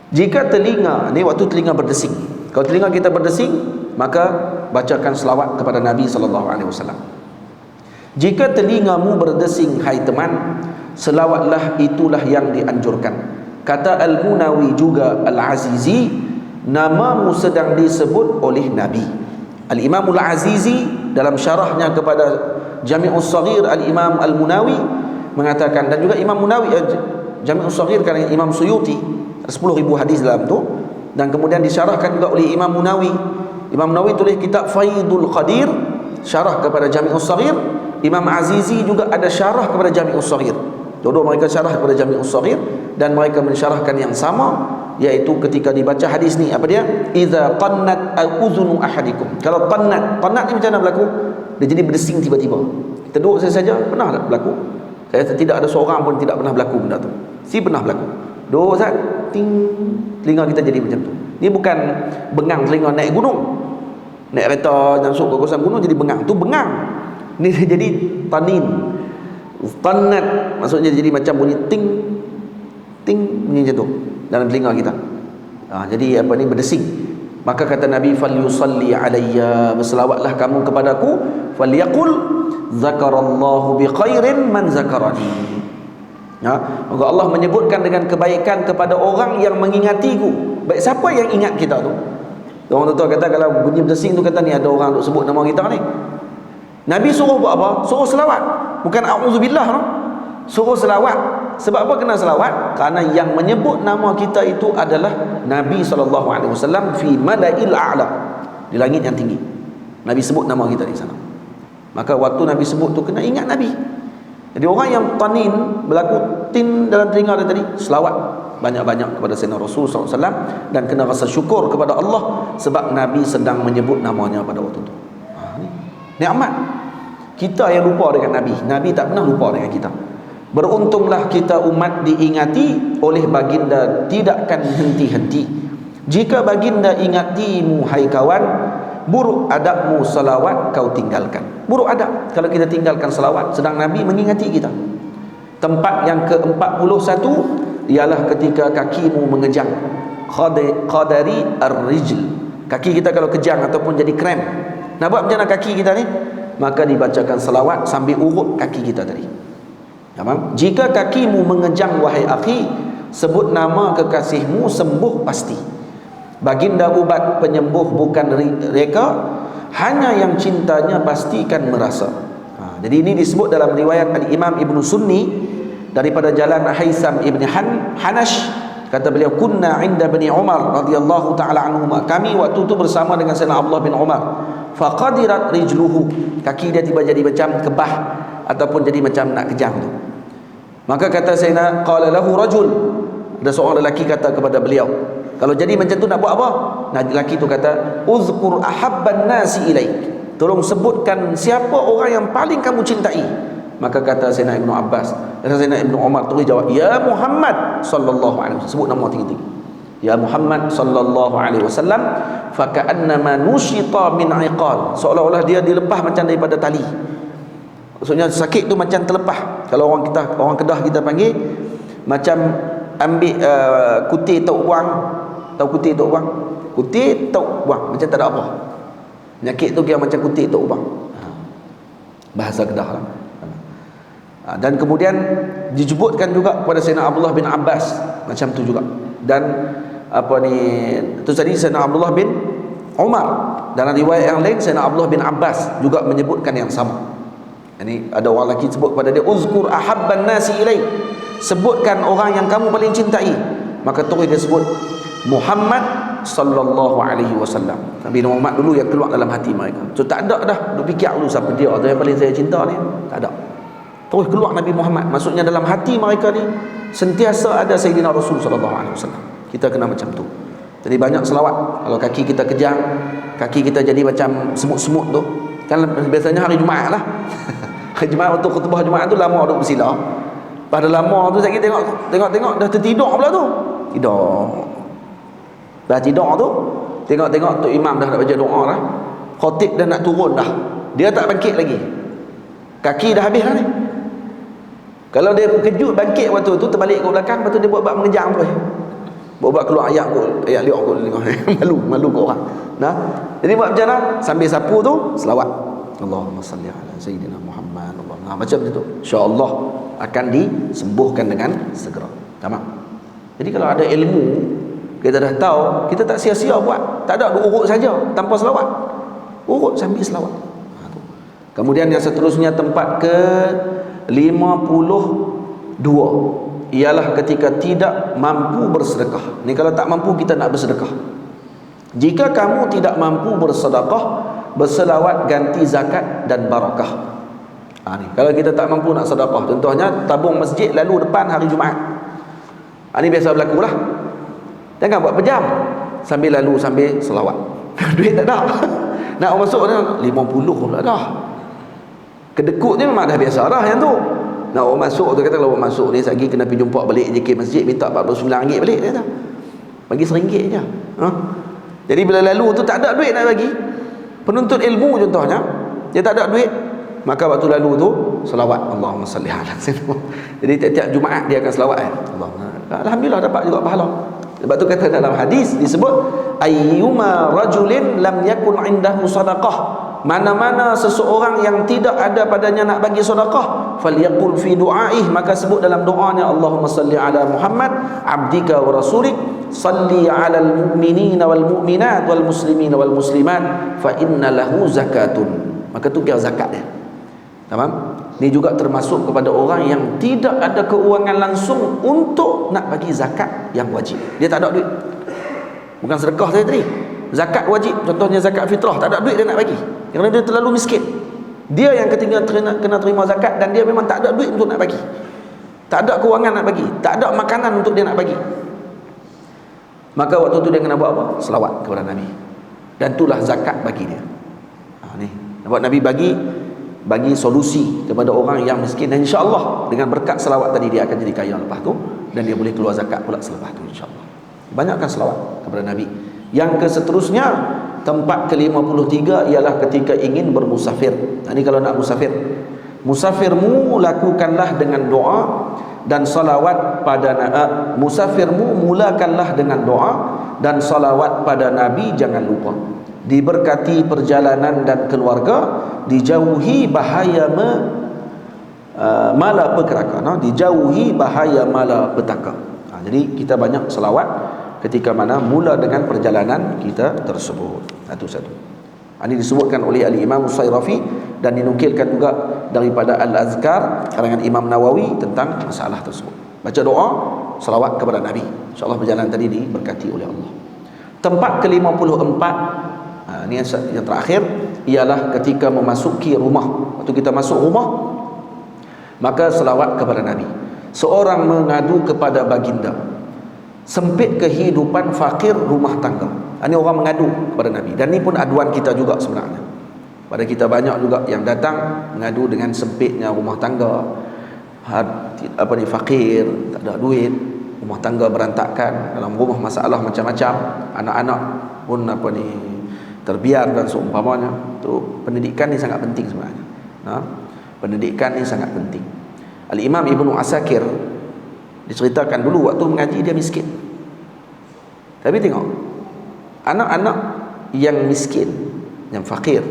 Jika telinga, ni waktu telinga berdesing. Kalau telinga kita berdesing, maka bacakan selawat kepada Nabi sallallahu alaihi wasallam. Jika telingamu berdesing, hai teman, selawatlah, itulah yang dianjurkan. Kata Al-Munawi juga Al-Azizi, namamu sedang disebut oleh Nabi. Al-Imam Al-Azizi dalam syarahnya kepada Jami'us Saghir, Al-Imam Al-Munawi mengatakan, dan juga Imam Munawi Jami'us Saghir kan Imam Suyuti, 10,000 hadis dalam tu, dan kemudian disyarahkan juga oleh Imam Munawi. Imam Munawi tulis kitab Faidul Qadir, syarah kepada Jami'us Saghir. Imam Azizi juga ada syarah kepada Jami'us Saghir. Dua-dua mereka syarah kepada Jami'us Saghir, dan mereka mensyarahkan yang sama, iaitu ketika dibaca hadis ni, apa dia? Idza qannat uzunu ahadikum. Kalau qannat ni macam mana berlaku? Dia jadi berdesing tiba-tiba. Kita duduk saja, pernah tak berlaku? Saya tidak ada seorang pun tidak pernah berlaku benda tu. Pernah berlaku. Duduk Ustaz, ting, telinga kita jadi macam tu. Ni bukan bengang telinga naik gunung. Naik kereta masuk ke kawasan gunung jadi bengang. Tu bengang. Ni jadi tanin. Qannat maksudnya jadi macam bunyi ting ting, bunyi macam tu dalam telinga kita. Jadi apa ni, berdesing. Maka kata Nabi, falyusalli alayya, berselawatlah kamu kepadaku, falyaqul zakarallahu bi khairin man zakarani. Maka Allah menyebutkan dengan kebaikan kepada orang yang mengingatiku. Baik, siapa yang ingat kita tu? Orang tu kata kalau bunyi berdesing tu, kata ni ada orang duk sebut nama kita ni. Nabi suruh buat apa? Suruh selawat. Bukan a'udzubillah, no? Suruh selawat. Sebab apa kena selawat? Kerana yang menyebut nama kita itu adalah Nabi SAW fi mala'il a'la, di langit yang tinggi. Nabi sebut nama kita di sana. Maka waktu Nabi sebut tu kena ingat Nabi. Jadi orang yang tanin, berlaku tin dalam telinga dia tadi, selawat banyak-banyak kepada Sayyidina Rasul SAW, dan kena rasa syukur kepada Allah sebab Nabi sedang menyebut namanya pada waktu itu. Nikmat. Kita yang lupa dengan Nabi, Nabi tak pernah lupa dengan kita. Beruntunglah kita umat diingati oleh baginda, tidakkan henti-henti. Jika baginda ingatimu hai kawan, buruk adabmu salawat kau tinggalkan. Buruk adab kalau kita tinggalkan salawat sedang Nabi mengingati kita. Tempat yang ke-41 ialah ketika kakimu mengejang. Qadari ar-rijl. Kaki kita kalau kejang ataupun jadi krem, nak buat macam mana kaki kita ni? Maka dibacakan salawat sambil urut kaki kita tadi. Jika kakimu mengejang wahai akhi, sebut nama kekasihmu, sembuh pasti. Baginda ubat penyembuh bukan reka, hanya yang cintanya pastikan merasa. Jadi ini disebut dalam riwayat Al-Imam Ibn Sunni daripada jalan Haisam Ibn Hanash. Kata beliau, kunna inda Bani Umar radhiyallahu ta'ala anhuma, kami waktu itu bersama dengan Sayyidina Abdullah bin Umar. Faqadirat rijluhu, kaki dia tiba jadi macam kebah ataupun jadi macam nak kejang tu. Maka kata Sayyidina, qala lahu rajul, ada seorang lelaki kata kepada beliau, kalau jadi macam tu nak buat apa? Nah, lelaki tu kata, uzkur ahabban nasi ilaik, tolong sebutkan siapa orang yang paling kamu cintai. Maka kata Sayyidina Ibnu Abbas, kata Sayyidina Ibnu Umar, terus jawab, ya Muhammad sallallahu alaihi wasallam, sebut nama tinggi-tinggi, ya Muhammad sallallahu alaihi wasallam, fa ka'annama nushita min 'iqal, seolah-olah dia dilepas macam daripada tali. Maksudnya sakit tu macam terlepas. Kalau orang Kedah kita panggil macam ambil kuti tok buang. Tahu kuti tok buang? Kuti tok buang, macam tak ada apa. Penyakit tu kira macam kuti tok buang. Bahasa Kedah lah. Dan kemudian disebutkan juga kepada Sayyidina Abdullah bin Abbas macam tu juga. Dan tu tadi Sayyidina Abdullah bin Umar. Dalam riwayat yang lain Sayyidina Abdullah bin Abbas juga menyebutkan yang sama. Ini ada orang lelaki sebut kepada dia, uzkur ahabban nasi ilaik, sebutkan orang yang kamu paling cintai. Maka terus dia sebut Muhammad sallallahu alaihi wasallam. Nabi Muhammad dulu yang keluar dalam hati mereka. So tak ada dah duk fikir dulu siapa dia tu yang paling saya cinta ni. Tak ada. Terus keluar Nabi Muhammad. Maksudnya dalam hati mereka ni sentiasa ada Sayyidina Rasul sallallahu alaihi wasallam. Kita kena macam tu. Jadi banyak selawat. Kalau kaki kita kejang, kaki kita jadi macam semut-semut tu, kan biasanya hari Jumaat lah. Hari Jumaat waktu khutbah Jumaat tu lama duk bersila. Pada lama tu saya tengok dah tertidur pula tu. Tidur. Dah tidur tu, tengok tu imam dah nak baca doa dah. Khatib dah nak turun dah. Dia tak bangkit lagi. Kaki dah habis dah ni. Kalau dia kejut bangkit waktu tu, terbalik ke belakang, lepas tu dia buat mengejang tu. Buat keluar ayat liok kot. Malu ke orang. Nah. Jadi buat macam mana? Sambil sapu tu selawat. Allahumma salli ala sayyidina Muhammad. Nah, macam tu. Insya-Allah akan disembuhkan dengan segera. Tamam. Jadi kalau ada ilmu, kita dah tahu, kita tak sia-sia buat. Tak ada urut saja tanpa selawat. Urut sambil selawat. Kemudian yang seterusnya tempat ke 52 ialah ketika tidak mampu bersedekah. Ni kalau tak mampu kita nak bersedekah. Jika kamu tidak mampu bersedekah, berselawat ganti zakat dan barakah. Ni kalau kita tak mampu nak sedekah, contohnya tabung masjid lalu depan hari Jumaat. Ni biasa berlaku lah. Jangan buat pejam sambil lalu sambil selawat. Duit tak ada. Nak masuk ni 50 pun tak ada. Kedekut ni memang dah biasa dah yang tu. Nak orang masuk tu kata kalau orang masuk ni lagi kena pergi jumpa balik JK masjid minta RM49 balik dia kata. Bagi RM1 je. Jadi bila lalu tu tak ada duit nak bagi. Penuntut ilmu contohnya, dia tak ada duit, maka waktu lalu tu selawat Allahumma salli ala sayyidina. Jadi tiap-tiap Jumaat dia akan selawat alhamdulillah dapat juga pahala. Sebab tu kata dalam hadis disebut ayyuma rajulin lam yakun indahu sadaqah, mana-mana seseorang yang tidak ada padanya nak bagi sedekah, falyaqul fi du'aih, maka sebut dalam doanya Allahumma salli ala Muhammad abdika wa rasulik salli ala al-mu'minina wal mu'minat wal muslimina wal muslimat fa inna lahu zakatun. Maka tu kira zakat dia. Tamam? Ini juga termasuk kepada orang yang tidak ada keuangan langsung untuk nak bagi zakat yang wajib. Dia tak ada duit. Bukan sedekah saya tadi. Zakat wajib, contohnya zakat fitrah, tak ada duit dia nak bagi. Kerana dia terlalu miskin. Dia yang kena terima zakat dan dia memang tak ada duit untuk nak bagi. Tak ada keuangan nak bagi, tak ada makanan untuk dia nak bagi. Maka waktu tu dia kena buat apa? Selawat kepada Nabi. Dan itulah zakat bagi dia. Ni, buat Nabi bagi solusi kepada orang yang miskin, dan insya-Allah dengan berkat selawat tadi dia akan jadi kaya lepas tu, dan dia boleh keluar zakat pula selepas tu insya-Allah. Banyakkan selawat kepada Nabi. Yang seterusnya tempat ke-53 ialah ketika ingin bermusafir. Ini kalau nak musafir. Musafirmu lakukanlah dengan doa dan salawat pada musafirmu mulakanlah dengan doa dan salawat pada Nabi, jangan lupa. Diberkati perjalanan dan keluarga, dijauhi bahaya malapetaka, dijauhi bahaya malapetaka. Jadi kita banyak selawat ketika mana mula dengan perjalanan kita tersebut. Satu-satu. Ini disebutkan oleh Al-Imam As-Sayrafi dan dinukilkan juga daripada Al-Azkar karangan Imam Nawawi tentang masalah tersebut. Baca doa, selawat kepada Nabi. InsyaAllah perjalanan tadi diberkati oleh Allah. Tempat ke-54, ini yang terakhir, ialah ketika memasuki rumah. Waktu kita masuk rumah, maka selawat kepada Nabi. Seorang mengadu kepada baginda, sempit kehidupan fakir rumah tangga. Ini orang mengadu kepada Nabi, dan ini pun aduan kita juga sebenarnya. Pada kita banyak juga yang datang mengadu dengan sempitnya rumah tangga, fakir, tak ada duit, rumah tangga berantakan, dalam rumah masalah macam-macam, anak-anak pun terbiar dan seumpamanya. Tu pendidikan ni sangat penting sebenarnya. Pendidikan ni sangat penting. Al-Imam Ibnu Asakir diceritakan dulu waktu mengaji dia miskin. Tapi tengok, anak-anak yang miskin, yang fakir,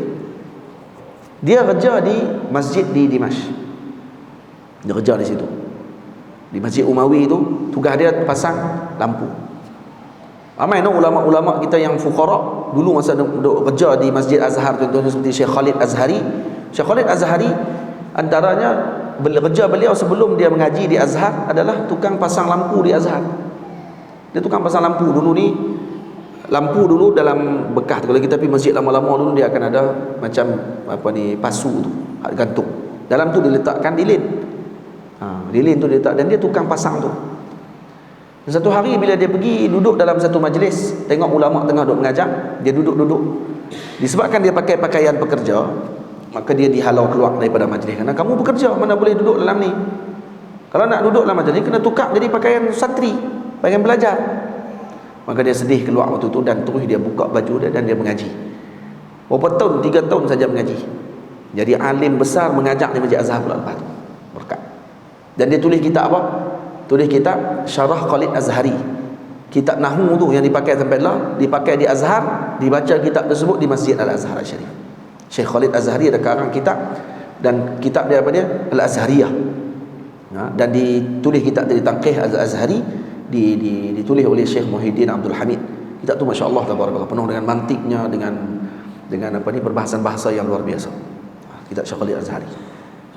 dia kerja di masjid di Dimash. Dia kerja di situ. Di Masjid Umawi itu tugas dia pasang lampu. Ramai ulama-ulama kita yang fuqara dulu masa duduk kerja di Masjid Azhar, contohnya seperti Syekh Khalid Azhari. Syekh Khalid Azhari antaranya kerja beliau sebelum dia mengaji di Azhar adalah tukang pasang lampu di Azhar. Dia tukang pasang lampu dulu ni. Lampu dulu dalam bekas, kalau kita pergi masjid lama-lama dulu dia akan ada macam pasu tu gantung. Dalam tu diletakkan lilin. Lilin tu dia letak dan dia tukang pasang tu. Dan satu hari bila dia pergi duduk dalam satu majlis, tengok ulama tengah duduk mengajar, dia duduk-duduk. Disebabkan dia pakai pakaian pekerja, maka dia dihalau keluar daripada majlis. Kerana kamu bekerja, mana boleh duduk dalam ni. Kalau nak duduk dalam majlis kena tukar jadi pakaian santri, pakaian belajar. Maka dia sedih keluar waktu tu dan terus dia buka baju dia dan dia mengaji. Berapa tahun? 3 tahun saja mengaji. Jadi alim besar mengajar di Masjid Azhar pula lepas tu. Berkat. Dan dia tulis kitab apa? Tulis kitab Syarah Khalid Azhari. Kitab Nahwu tu yang dipakai sampai lah, dipakai di Azhar, dibaca kitab tersebut di Masjid Al-Azhar Al-Syarif. Syekh Khalid Azhari ada karang kitab dan kitab dia apa dia? Al-Azhariyah. Dan ditulis kitab dari Taqih Al-Azhari ditulis oleh Syekh Muhyiddin Abdul Hamid. Kitab tu masya-Allah tabarakallah, penuh dengan mantiknya, dengan perbahasan bahasa yang luar biasa. Kitab Syekh Khalid Azhari.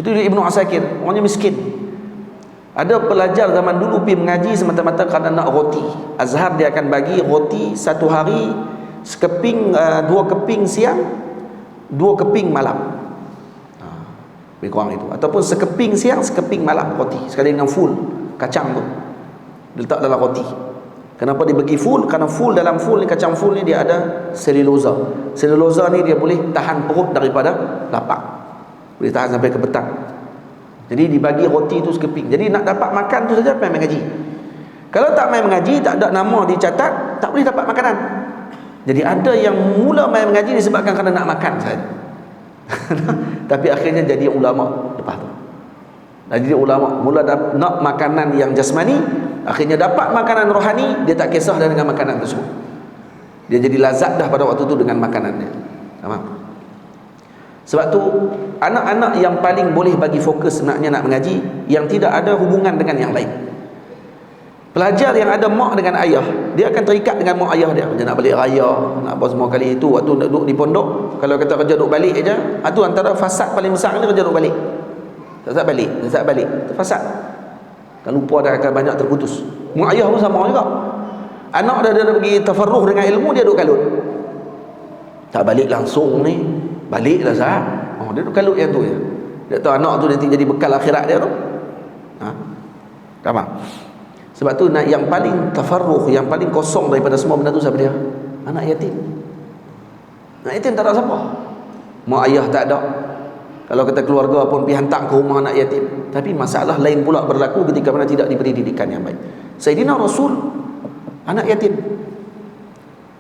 Itu Ibnu Asakir, orangnya miskin. Ada pelajar zaman dulu pergi mengaji semata-mata kerana nak roti. Azhar dia akan bagi roti satu hari sekeping, 2 keping siang, 2 keping malam. Lebih kurang itu. Ataupun sekeping siang, sekeping malam roti. Sekali dengan full kacang tu letak dalam roti. Kenapa dia bagi full? Kerana full, dalam full ni, kacang full ni dia ada selulosa. Selulosa ni dia boleh tahan perut daripada lapar, boleh tahan sampai ke petang. Jadi dibagi roti tu sekeping. Jadi nak dapat makan tu saja main mengaji. Kalau tak main mengaji, tak ada nama dicatat, tak boleh dapat makanan. Jadi ada yang mula main mengaji disebabkan kerana nak makan saja. Tapi akhirnya jadi ulama lepas tu. Dan jadi ulama mula nak makanan yang jasmani, akhirnya dapat makanan rohani, dia tak kisah dah dengan makanan tersebut. Dia jadi lazat dah pada waktu tu dengan makanannya. Faham? Sebab tu anak-anak yang paling boleh bagi fokus sebenarnya nak mengaji, yang tidak ada hubungan dengan yang lain. Pelajar yang ada mak dengan ayah, dia akan terikat dengan mak ayah dia. Dia nak balik raya, nak apa semua kali itu. Waktu nak duduk di pondok, kalau kata kerja duduk balik aja, itu antara fasad paling besar ni kerja duduk balik. Tak balik, fasad. Kalau lupa dah akan banyak terputus. Mak ayah pun sama juga. Anak dah pergi tafarruh dengan ilmu, dia duduk kalut. Tak balik langsung ni, baliklah sah. Dia duduk kalut yang tu je. Dia tahu anak tu nanti jadi bekal akhirat dia tu. Faham? Sebab tu yang paling tafarruh, yang paling kosong daripada semua benda tu siapa dia? Anak yatim. Anak yatim tak ada siapa. Mak ayah tak ada. Kalau kata keluarga pun pergi hantar ke rumah anak yatim. Tapi masalah lain pula berlaku ketika mana tidak diberi didikan yang baik. Sayyidina Rasul anak yatim.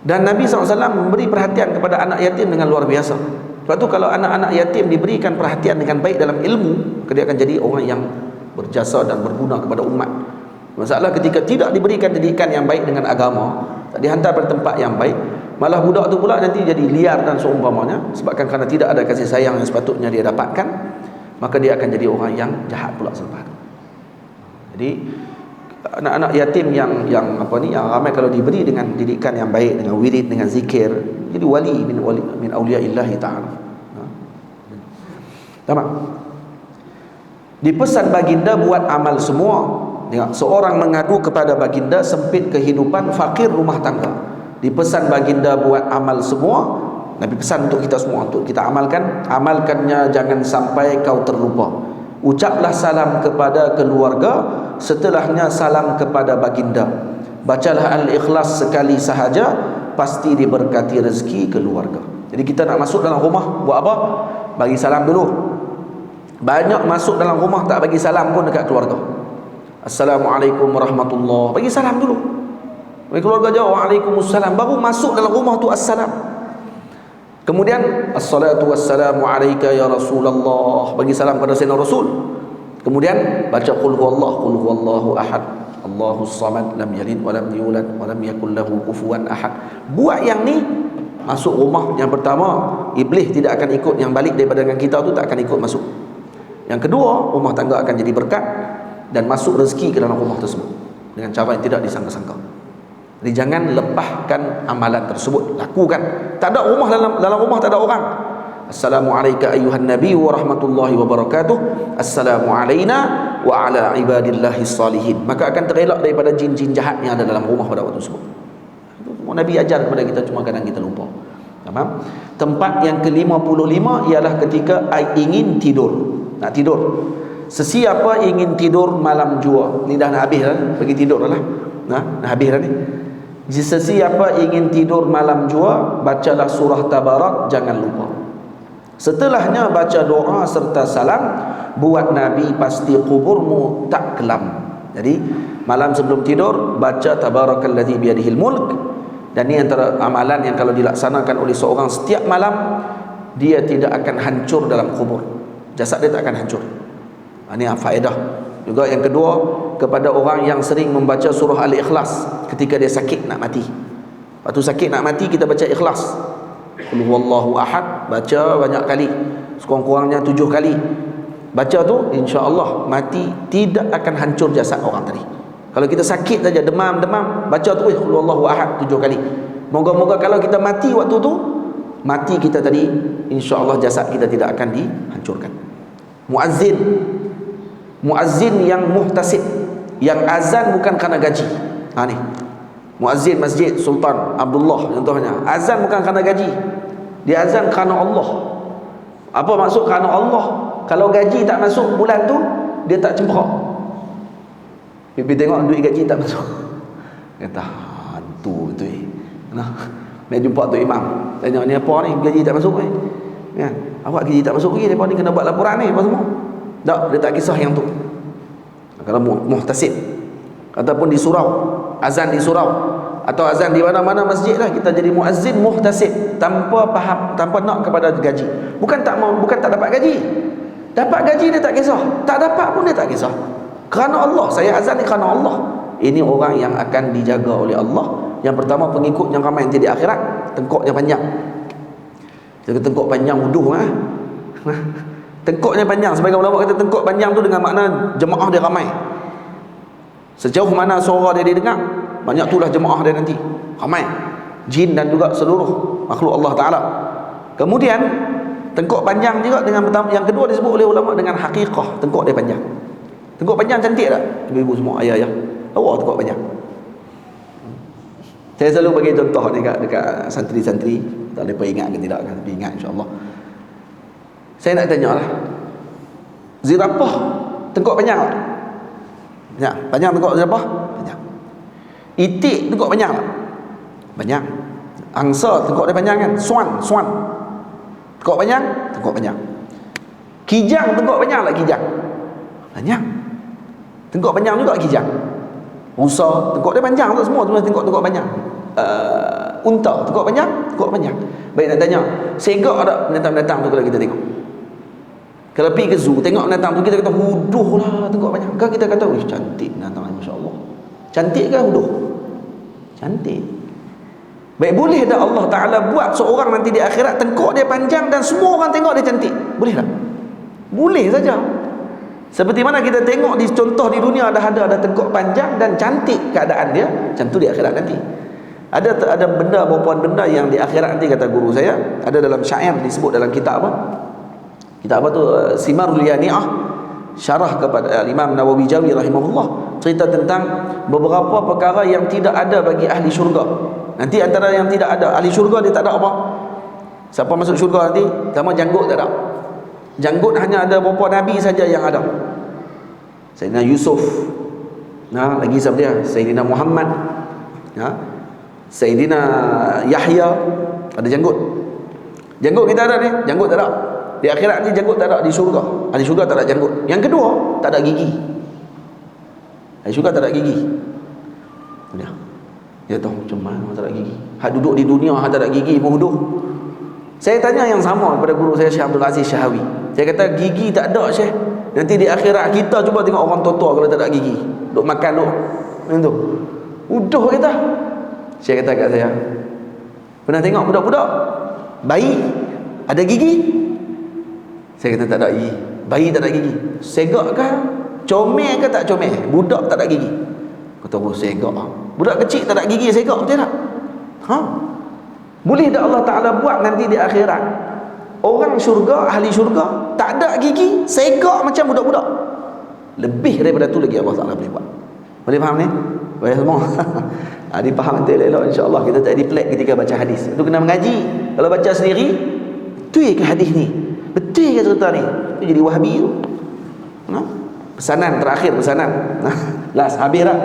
Dan Nabi SAW memberi perhatian kepada anak yatim dengan luar biasa. Sebab tu kalau anak-anak yatim diberikan perhatian dengan baik dalam ilmu, dia akan jadi orang yang berjasa dan berguna kepada umat. Masalah ketika tidak diberikan didikan yang baik dengan agama, tak dihantar pada tempat yang baik, malah budak tu pula nanti jadi liar dan seumpamanya, sebabkan kerana tidak ada kasih sayang yang sepatutnya dia dapatkan, maka dia akan jadi orang yang jahat pula selepas itu. Jadi anak-anak yatim yang ramai kalau diberi dengan didikan yang baik, dengan wirid, dengan zikir, jadi wali min auliyaillah ta'ala. Tamam. Dipesan baginda buat amal semua. Tengok, seorang mengadu kepada baginda sempit kehidupan, fakir rumah tangga. Dipesan baginda buat amal semua. Nabi pesan untuk kita semua, untuk kita amalkan. Amalkannya jangan sampai kau terlupa. Ucaplah salam kepada keluarga, setelahnya salam kepada baginda. Bacalah Al-Ikhlas sekali sahaja, pasti diberkati rezeki keluarga. Jadi kita nak masuk dalam rumah, buat apa? Bagi salam dulu. Banyak masuk dalam rumah tak bagi salam pun dekat keluarga. Assalamualaikum warahmatullahi, bagi salam dulu. Bagi keluarga jawab waalaikumsalam, baru masuk dalam rumah tu assalam. Kemudian assalatu wassalamu alayka ya Rasulullah, bagi salam pada Sayyidina Rasul. Kemudian baca qul huwallahu ahad, Allahus samad, lam yalid wa lam yulad wa lam yakul lahu kufuwan ahad. Buat yang ni, masuk rumah yang pertama, iblis tidak akan ikut, yang balik daripada dengan kita tu tak akan ikut masuk. Yang kedua, rumah tangga akan jadi berkat dan masuk rezeki ke dalam rumah tersebut dengan cara yang tidak disangka-sangka. Jadi jangan lepaskan amalan tersebut, lakukan. Tak ada rumah, dalam rumah tak ada orang. Assalamualaikum ayuhan nabi wa rahmatullahi wa barakatuh. Assalamu alayna wa ala ibadillahi salihin. Maka akan terelak daripada jin-jin jahat yang ada dalam rumah pada waktu tersebut. Itu semua Nabi ajar kepada kita, cuma kadang kita lupa. Faham? Tempat yang ke-55 ialah ketika ingin tidur. Nak tidur. Sesiapa ingin tidur malam jua. Ni dah nak habis dah, pergi tidur dah lah. Nak habis dah ni. Sesiapa ingin tidur malam jua, bacalah surah Tabarak, jangan lupa. Setelahnya baca doa serta salam, buat Nabi pasti kuburmu tak kelam. Jadi malam sebelum tidur baca Tabarakalladzi biyadihil mulk. Dan ini antara amalan yang kalau dilaksanakan oleh seorang setiap malam, dia tidak akan hancur dalam kubur. Jasad dia tak akan hancur. Ini faedah. Juga yang kedua, kepada orang yang sering membaca surah Al-Ikhlas ketika dia sakit nak mati. Lepas tu sakit nak mati, kita baca Ikhlas. Qul huwallahu ahad, baca banyak kali, sekurang-kurangnya 7 kali. Baca tu, insya-Allah mati tidak akan hancur jasad orang tadi. Kalau kita sakit saja, demam, baca tu qul huwallahu ahad 7 kali. Moga-moga kalau kita mati waktu tu, mati kita tadi, insya-Allah jasad kita tidak akan dihancurkan. Muazzin yang muhtasib, yang azan bukan kerana gaji. Ni muazzin Masjid Sultan Abdullah contohnya, azan bukan kerana gaji, dia azan kerana Allah. Apa maksud kerana Allah? Kalau gaji tak masuk bulan tu, dia tak cemperak. Pipi tengok duit gaji tak masuk, kata hantu betul. Nah, mai jumpa tu imam, tanya ni apa ni, gaji tak masuk kan? Awak gaji tak masuk lagi, depa ni kena buat laporan ni apa semua. Tak, dia tak kisah yang tu. Kalau muhtasib ataupun di surau, azan di surau atau azan di mana-mana masjid lah, kita jadi muazzin muhtasib, tanpa faham, tanpa nak kepada gaji. Bukan tak dapat gaji. Dapat gaji dia tak kisah, tak dapat pun dia tak kisah. Kerana Allah, saya azan ni kerana Allah. Ini orang yang akan dijaga oleh Allah. Yang pertama, pengikut yang ramai nanti di akhirat, tengkoknya panjang. Jadi tengkok panjang wuduh Tengkoknya panjang, sebagai ulama kata tengkok panjang tu dengan makna jemaah dia ramai. Sejauh mana suara dia didengar, banyak itulah jemaah dia nanti ramai, jin dan juga seluruh makhluk Allah Ta'ala. Kemudian tengkok panjang juga dengan yang kedua disebut oleh ulama dengan haqiqah, tengkok dia panjang. Tengkok panjang cantik tak? Ibu-ibu semua, ayah-ayah, awak tengkok panjang. Saya selalu bagi contoh ni dekat santri-santri, tak boleh ingat ke tidak kan, tapi ingat insya-Allah. Saya nak tanya lah, zirapah tengkok panjang tak? Panjang tengkok zirapah? Panjang. Itik tengkok panjang tak? Panjang. Angsa tengkok dia panjang kan? Swan tengkok panjang? Tengkok panjang. Kijang tengkok panjang tak? Kijang panjang. Tengkok panjang juga kijang. Rusa tengkok dia panjang tak? Semua tengkok panjang. Unta tengkok panjang? Tengkok panjang. Baik, nak tanya, segak ada binatang-binatang tu kalau kita tengok? Kalau pergi ke zoo, tengok binatang tu, kita kata huduh lah tengok banyak. Kan kita kata, wih cantik binatang ni, Masya Allah. Cantik ke huduh? Cantik. Baik, boleh tak Allah Ta'ala buat seorang nanti di akhirat tengkok dia panjang dan semua orang tengok dia cantik? Boleh tak? Boleh saja. Seperti mana kita tengok di contoh di dunia ada tengkok panjang dan cantik keadaan dia, macam tu di akhirat nanti. Ada benda, beberapa benda yang di akhirat nanti, kata guru saya, ada dalam syair disebut dalam kitab apa? Kitab apa tu? Simarul Yani'ah, syarah kepada Imam Nawawi Jawi rahimahullah, cerita tentang beberapa perkara yang tidak ada bagi ahli syurga. Nanti antara yang tidak ada, ahli syurga dia tak ada apa? Siapa masuk syurga nanti? Pertama, janggut tak ada. Janggut hanya ada beberapa nabi saja yang ada. Sayyidina Yusuf. Nah, lagi siapa dia? Sayyidina Muhammad. Sayyidina Yahya ada janggut. Janggut kita ada ni, janggut tak ada. Di akhirat ni janggut tak ada, di syurga. Ahli syurga tak ada janggut. Yang kedua, tak ada gigi. Ahli syurga tak ada gigi. Dia tahu macam mana tak ada gigi. Hak duduk di dunia hak tak ada gigi pun huduh. Saya tanya yang sama kepada guru saya Syekh Abdul Aziz Syahawi. Saya kata gigi tak ada Syekh. Nanti di akhirat kita cuba tengok orang tua-tua kalau tak ada gigi. Duk makan duk macam tu. Huduh kata. Saya kata kat saya, pernah tengok budak-budak bayi ada gigi? Saya kata tak ada gigi. Bayi tak ada gigi. Segak kah? Comel ke tak comel? Budak tak ada gigi. Kata oh segak. Budak kecil tak ada gigi segak betul tak? Boleh tak Allah Ta'ala buat nanti di akhirat orang syurga, ahli syurga tak ada gigi, segak macam budak-budak. Lebih daripada tu lagi Allah Ta'ala boleh buat. Boleh faham ni? Boleh semua? Dipaham nanti elok insyaAllah. Kita tak diplek ketika baca hadis. Itu kena mengaji. Kalau baca sendiri, betul ke hadis ni? Betul ke cerita ni? Itu jadi wahabi tu. Pesanan terakhir, pesanan. Last, habis tak?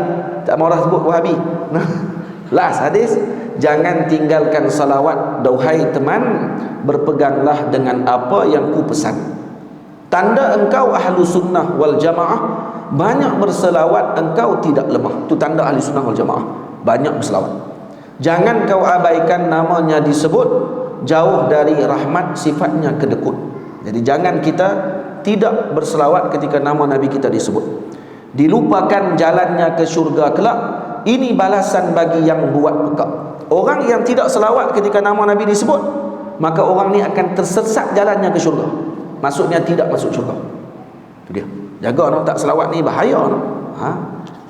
Tak mau sebut wahabi. Last hadis, jangan tinggalkan salawat, wahai teman, berpeganglah dengan apa yang ku pesan. Tanda engkau ahlu sunnah wal jamaah, banyak berselawat engkau tidak lemah. Itu tanda ahli sunnah wal jamaah, banyak berselawat. Jangan kau abaikan namanya disebut, jauh dari rahmat sifatnya kedekut. Jadi jangan kita tidak berselawat ketika nama Nabi kita disebut. Dilupakan jalannya ke syurga kelak, ini balasan bagi yang buat pekak. Orang yang tidak selawat ketika nama Nabi disebut, maka orang ni akan tersesat jalannya ke syurga. Maksudnya tidak masuk syurga. Itu dia. Jaga no, tak selawat ni bahaya no.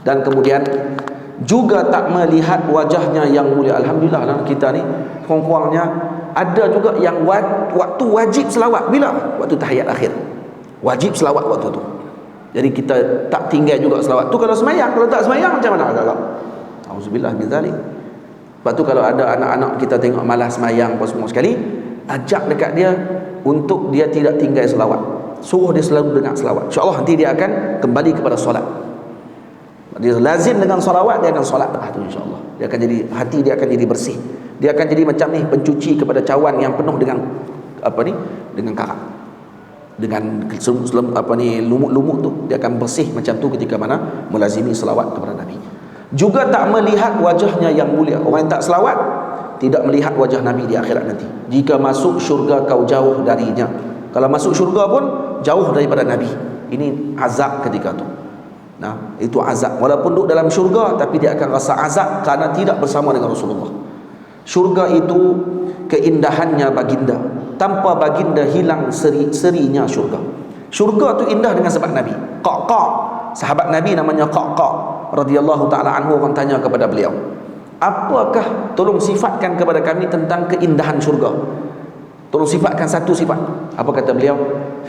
Dan kemudian juga tak melihat wajahnya yang mulia. Alhamdulillah lah kita ni kurang-kurangnya ada juga yang waktu wajib selawat. Bila? Waktu tahiyat akhir. Wajib selawat waktu tu. Jadi kita tak tinggal juga selawat tu kalau semayang. Kalau tak semayang macam mana agak? Auzubillah min zalik. Sebab tu kalau ada anak-anak kita tengok malas semayang apa semua sekali, ajak dekat dia untuk dia tidak tinggal selawat. Suruh dia selalu dengar selawat. InsyaAllah nanti dia akan kembali kepada solat. Dia lazim dengan salawat, dia akan solat lepas tu insyaAllah. Dia akan jadi, hati dia akan jadi bersih. Dia akan jadi macam ni, pencuci kepada cawan yang penuh dengan apa ni? Dengan karat. Dengan lumut-lumut tu, dia akan bersih macam tu ketika mana melazimi selawat kepada Nabi. Juga tak melihat wajahnya yang mulia. Orang yang tak selawat tidak melihat wajah Nabi di akhirat nanti. Jika masuk syurga kau jauh darinya. Kalau masuk syurga pun jauh daripada Nabi. Ini azab ketika tu. Nah, itu azab. Walaupun duduk dalam syurga, tapi dia akan rasa azab kerana tidak bersama dengan Rasulullah. Syurga itu keindahannya baginda. Tanpa baginda hilang serinya syurga. Syurga tu indah dengan sebab Nabi. Qaqa, sahabat Nabi namanya Qaqa radhiyallahu taala anhu, orang tanya kepada beliau, apakah, tolong sifatkan kepada kami tentang keindahan syurga. Tolong sifatkan satu sifat. Apa kata beliau?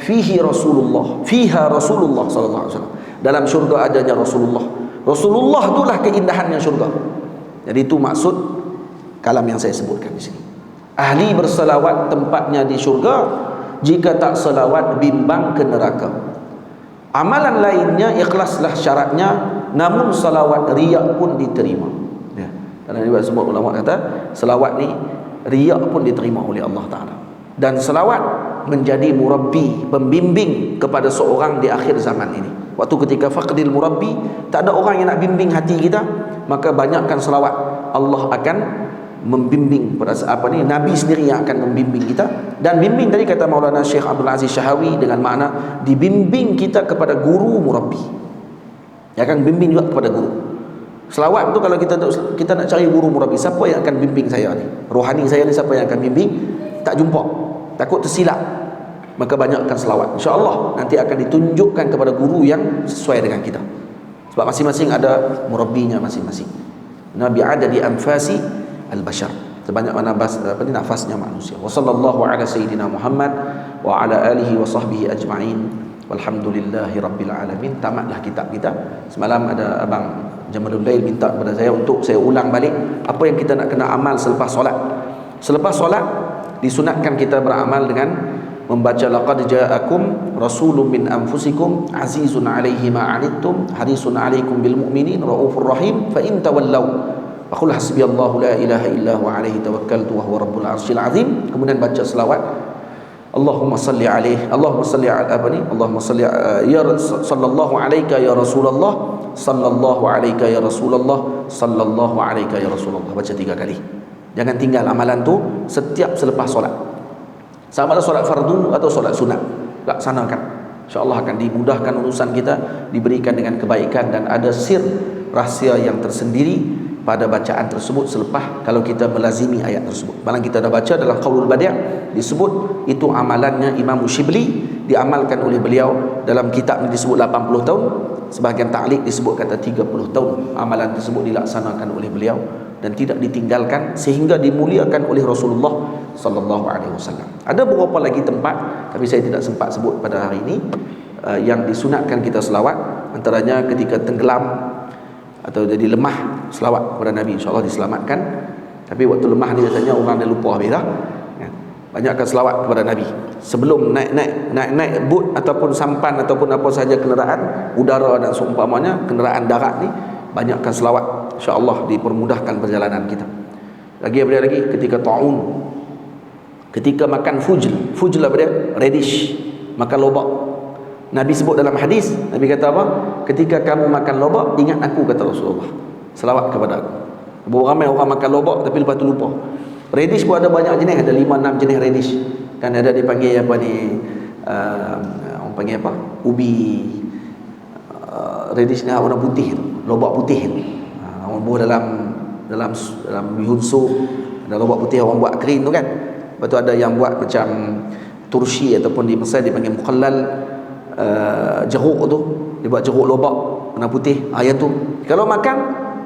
Fihi Rasulullah, fiha Rasulullah sallallahu alaihi wasallam. Dalam syurga adanya Rasulullah. Rasulullah itulah keindahannya syurga. Jadi itu maksud kalam yang saya sebutkan di sini. Ahli berselawat tempatnya di syurga, jika tak selawat bimbang ke neraka. Amalan lainnya ikhlaslah syaratnya, namun selawat riak pun diterima. Ya. Karena ini semua ulama kata selawat ni riak pun diterima oleh Allah Ta'ala. Dan selawat menjadi murabbi, pembimbing kepada seorang di akhir zaman ini. Waktu ketika faqdil murabbi, tak ada orang yang nak bimbing hati kita, maka banyakkan selawat. Allah akan membimbing pada apa ni, Nabi sendiri yang akan membimbing kita. Dan bimbing tadi kata Maulana Syekh Abdul Aziz Syahawi dengan makna dibimbing kita kepada guru murabbi. Dia akan bimbing juga kepada guru. Selawat tu kalau kita nak cari guru murabbi, siapa yang akan bimbing saya ni? Rohani saya ni siapa yang akan bimbing? Tak jumpa. Takut tersilap. Maka banyakkan selawat. InsyaAllah nanti akan ditunjukkan kepada guru yang sesuai dengan kita. Sebab masing-masing ada murabbinya masing-masing. Nabi ada di anfasi al-bashar, sebanyak mana nafasnya manusia. Wa sallallahu ala sayyidina Muhammad wa ala alihi wa sahbihi ajma'in. Walhamdulillahi rabbil alamin. Tamatlah kitab kita. Semalam ada abang Jamalul Lail minta kepada saya untuk saya ulang balik apa yang kita nak kena amal selepas solat. Selepas solat disunatkan kita beramal dengan membaca laqad ja'akum rasulun min anfusikum azizun 'alaihi ma 'anittum harisun 'alaikum bil mu'minin raufur rahim fa in tawallaw faqul hasbiyallahu la ilaha illa huwa 'alaihi tawakkaltu wa huwa rabbul 'arsyil 'azim. Kemudian baca selawat Allahumma salli alaihi, Allahumma salli ala Allahumma salli ya sallallahu alaika ya Rasulullah sallallahu alaika ya Rasulullah, sallallahu alaika ya Rasulullah. Baca 3 kali. Jangan tinggal amalan tu setiap selepas solat. Sama ada solat fardu atau solat sunat, laksanakan. InsyaAllah akan dimudahkan urusan kita, diberikan dengan kebaikan, dan ada sir rahsia yang tersendiri pada bacaan tersebut selepas kalau kita melazimi ayat tersebut. Malah kita dah baca dalam Qaulul Badi' disebut itu amalannya Imam Shibli, diamalkan oleh beliau. Dalam kitab ni disebut 80 tahun, sebahagian ta'liq disebut kata 30 tahun amalan tersebut dilaksanakan oleh beliau dan tidak ditinggalkan sehingga dimuliakan oleh Rasulullah sallallahu alaihi wasallam. Ada beberapa lagi tempat tapi saya tidak sempat sebut pada hari ini yang disunatkan kita selawat, antaranya ketika tenggelam atau jadi lemah, selawat kepada Nabi, insyaAllah diselamatkan. Tapi waktu lemah ni biasanya orang dah lupa habis dah. Banyakkan selawat kepada Nabi sebelum naik bot ataupun sampan ataupun apa sahaja kenderaan udara dan seumpamanya, kenderaan darat ni, banyakkan selawat, insyaAllah dipermudahkan perjalanan kita. Lagi apa lagi? Ketika ta'un, ketika makan fujl apa dia? Radish, makan lobak. Nabi sebut dalam hadis, Nabi kata apa? Ketika kamu makan lobak, ingat aku, kata Rasulullah. Selawat kepada aku. Berapa ramai orang makan lobak tapi lepas tu lupa. Radish pun ada banyak jenis, ada 5-6 jenis radish. Kan ada dipanggil apa ni, orang panggil apa? Ubi, radish ni warna putih tu, lobak putih tu. Orang buat dalam bihun sup, ada lobak putih orang buat kering tu kan. Lepas tu ada yang buat macam turshi ataupun di Mesir dipanggil mukhallal, jeruk tu, dia buat jeruk lobak warna putih. Yang tu kalau makan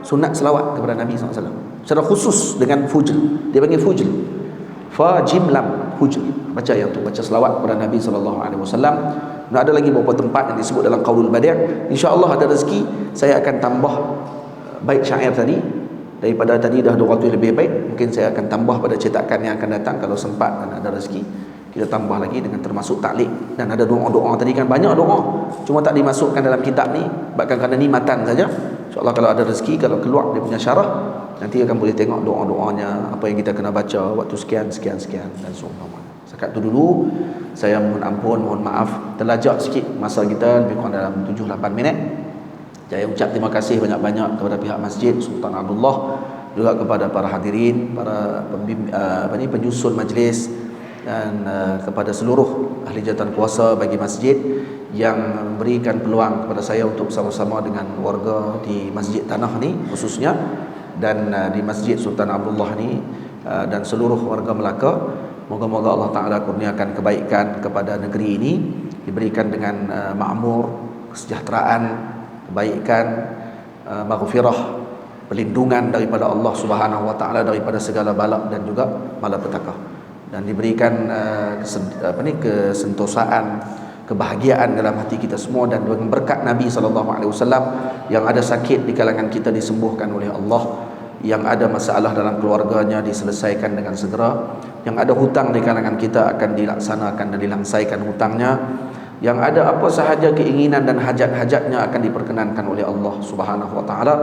sunat selawat kepada Nabi SAW secara khusus dengan fujl, dia panggil fujl, fajim lam fujl, baca yang tu, baca selawat kepada Nabi SAW. Dan ada lagi beberapa tempat yang disebut dalam Qaulul Badi'. InsyaAllah ada rezeki saya akan tambah bait syair tadi, daripada tadi dah 200 lebih baik, mungkin saya akan tambah pada cetakan yang akan datang kalau sempat dan ada rezeki. Kita tambah lagi dengan termasuk taklik, dan ada doa-doa tadi kan, banyak doa cuma tak dimasukkan dalam kitab ni bahkan kerana ni matan saja. InsyaAllah kalau ada rezeki, kalau keluar dia punya syarah, nanti akan boleh tengok doa-doanya, apa yang kita kena baca waktu sekian dan seumpama. Setakat tu dulu, saya mohon ampun, mohon maaf terlajak sikit masa kita, lebih kurang dalam 7-8 minit. Saya ucap terima kasih banyak-banyak kepada pihak Masjid Sultan Abdullah, juga kepada para hadirin, para penyusun majlis, dan kepada seluruh ahli jawatan kuasa bagi masjid yang memberikan peluang kepada saya untuk bersama-sama dengan warga di Masjid Tanah ni khususnya, dan di Masjid Sultan Abdullah ni, dan seluruh warga Melaka. Moga-moga Allah Ta'ala kurniakan kebaikan kepada negeri ini, diberikan dengan makmur, kesejahteraan, kebaikan, maghfirah, perlindungan daripada Allah Subhanahu Wa Ta'ala daripada segala balak dan juga malapetaka, dan diberikan kesentosaan, kebahagiaan dalam hati kita semua, dan dengan berkat Nabi SAW yang ada sakit di kalangan kita disembuhkan oleh Allah, yang ada masalah dalam keluarganya diselesaikan dengan segera, yang ada hutang di kalangan kita akan dilaksanakan dan dilangsaikan hutangnya, yang ada apa sahaja keinginan dan hajat-hajatnya akan diperkenankan oleh Allah Subhanahu Wa Ta'ala,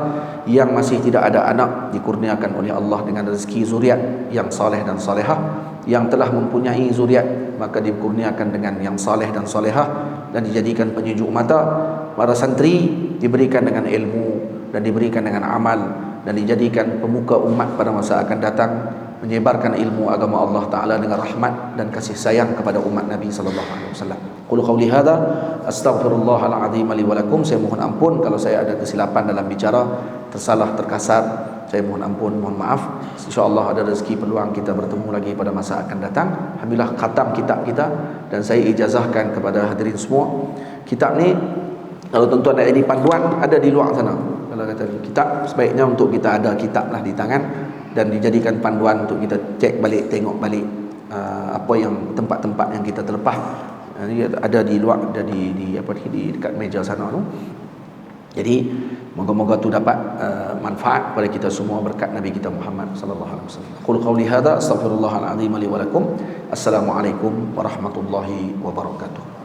yang masih tidak ada anak dikurniakan oleh Allah dengan rezeki zuriat yang saleh dan salehah, yang telah mempunyai zuriat maka dikurniakan dengan yang saleh dan salehah dan dijadikan penyejuk mata. Para santri diberikan dengan ilmu dan diberikan dengan amal dan dijadikan pemuka umat pada masa akan datang, menyebarkan ilmu agama Allah Ta'ala dengan rahmat dan kasih sayang kepada umat Nabi SAW. Qul qawli hadha astaghfirullahal azim li wa lakum. Saya mohon ampun kalau saya ada kesilapan dalam bicara, tersalah, terkasar, saya mohon ampun, mohon maaf. InsyaAllah ada rezeki peluang kita bertemu lagi pada masa akan datang. Alhamdulillah khatam kitab kita, dan saya ijazahkan kepada hadirin semua, kitab ni kalau tuan-tuan nak jadi panduan ada di luar sana. Kalau kata kitab, sebaiknya untuk kita ada kitab lah di tangan dan dijadikan panduan untuk kita cek balik, tengok balik apa yang tempat-tempat yang kita terlepas. Ada di luar, ada di dekat meja sana tu. Jadi moga-moga tu dapat manfaat pada kita semua berkat Nabi kita Muhammad sallallahu alaihi wasallam. Qul qawli hadza astaghfirullahal azim li wa lakum. Assalamualaikum warahmatullahi wabarakatuh.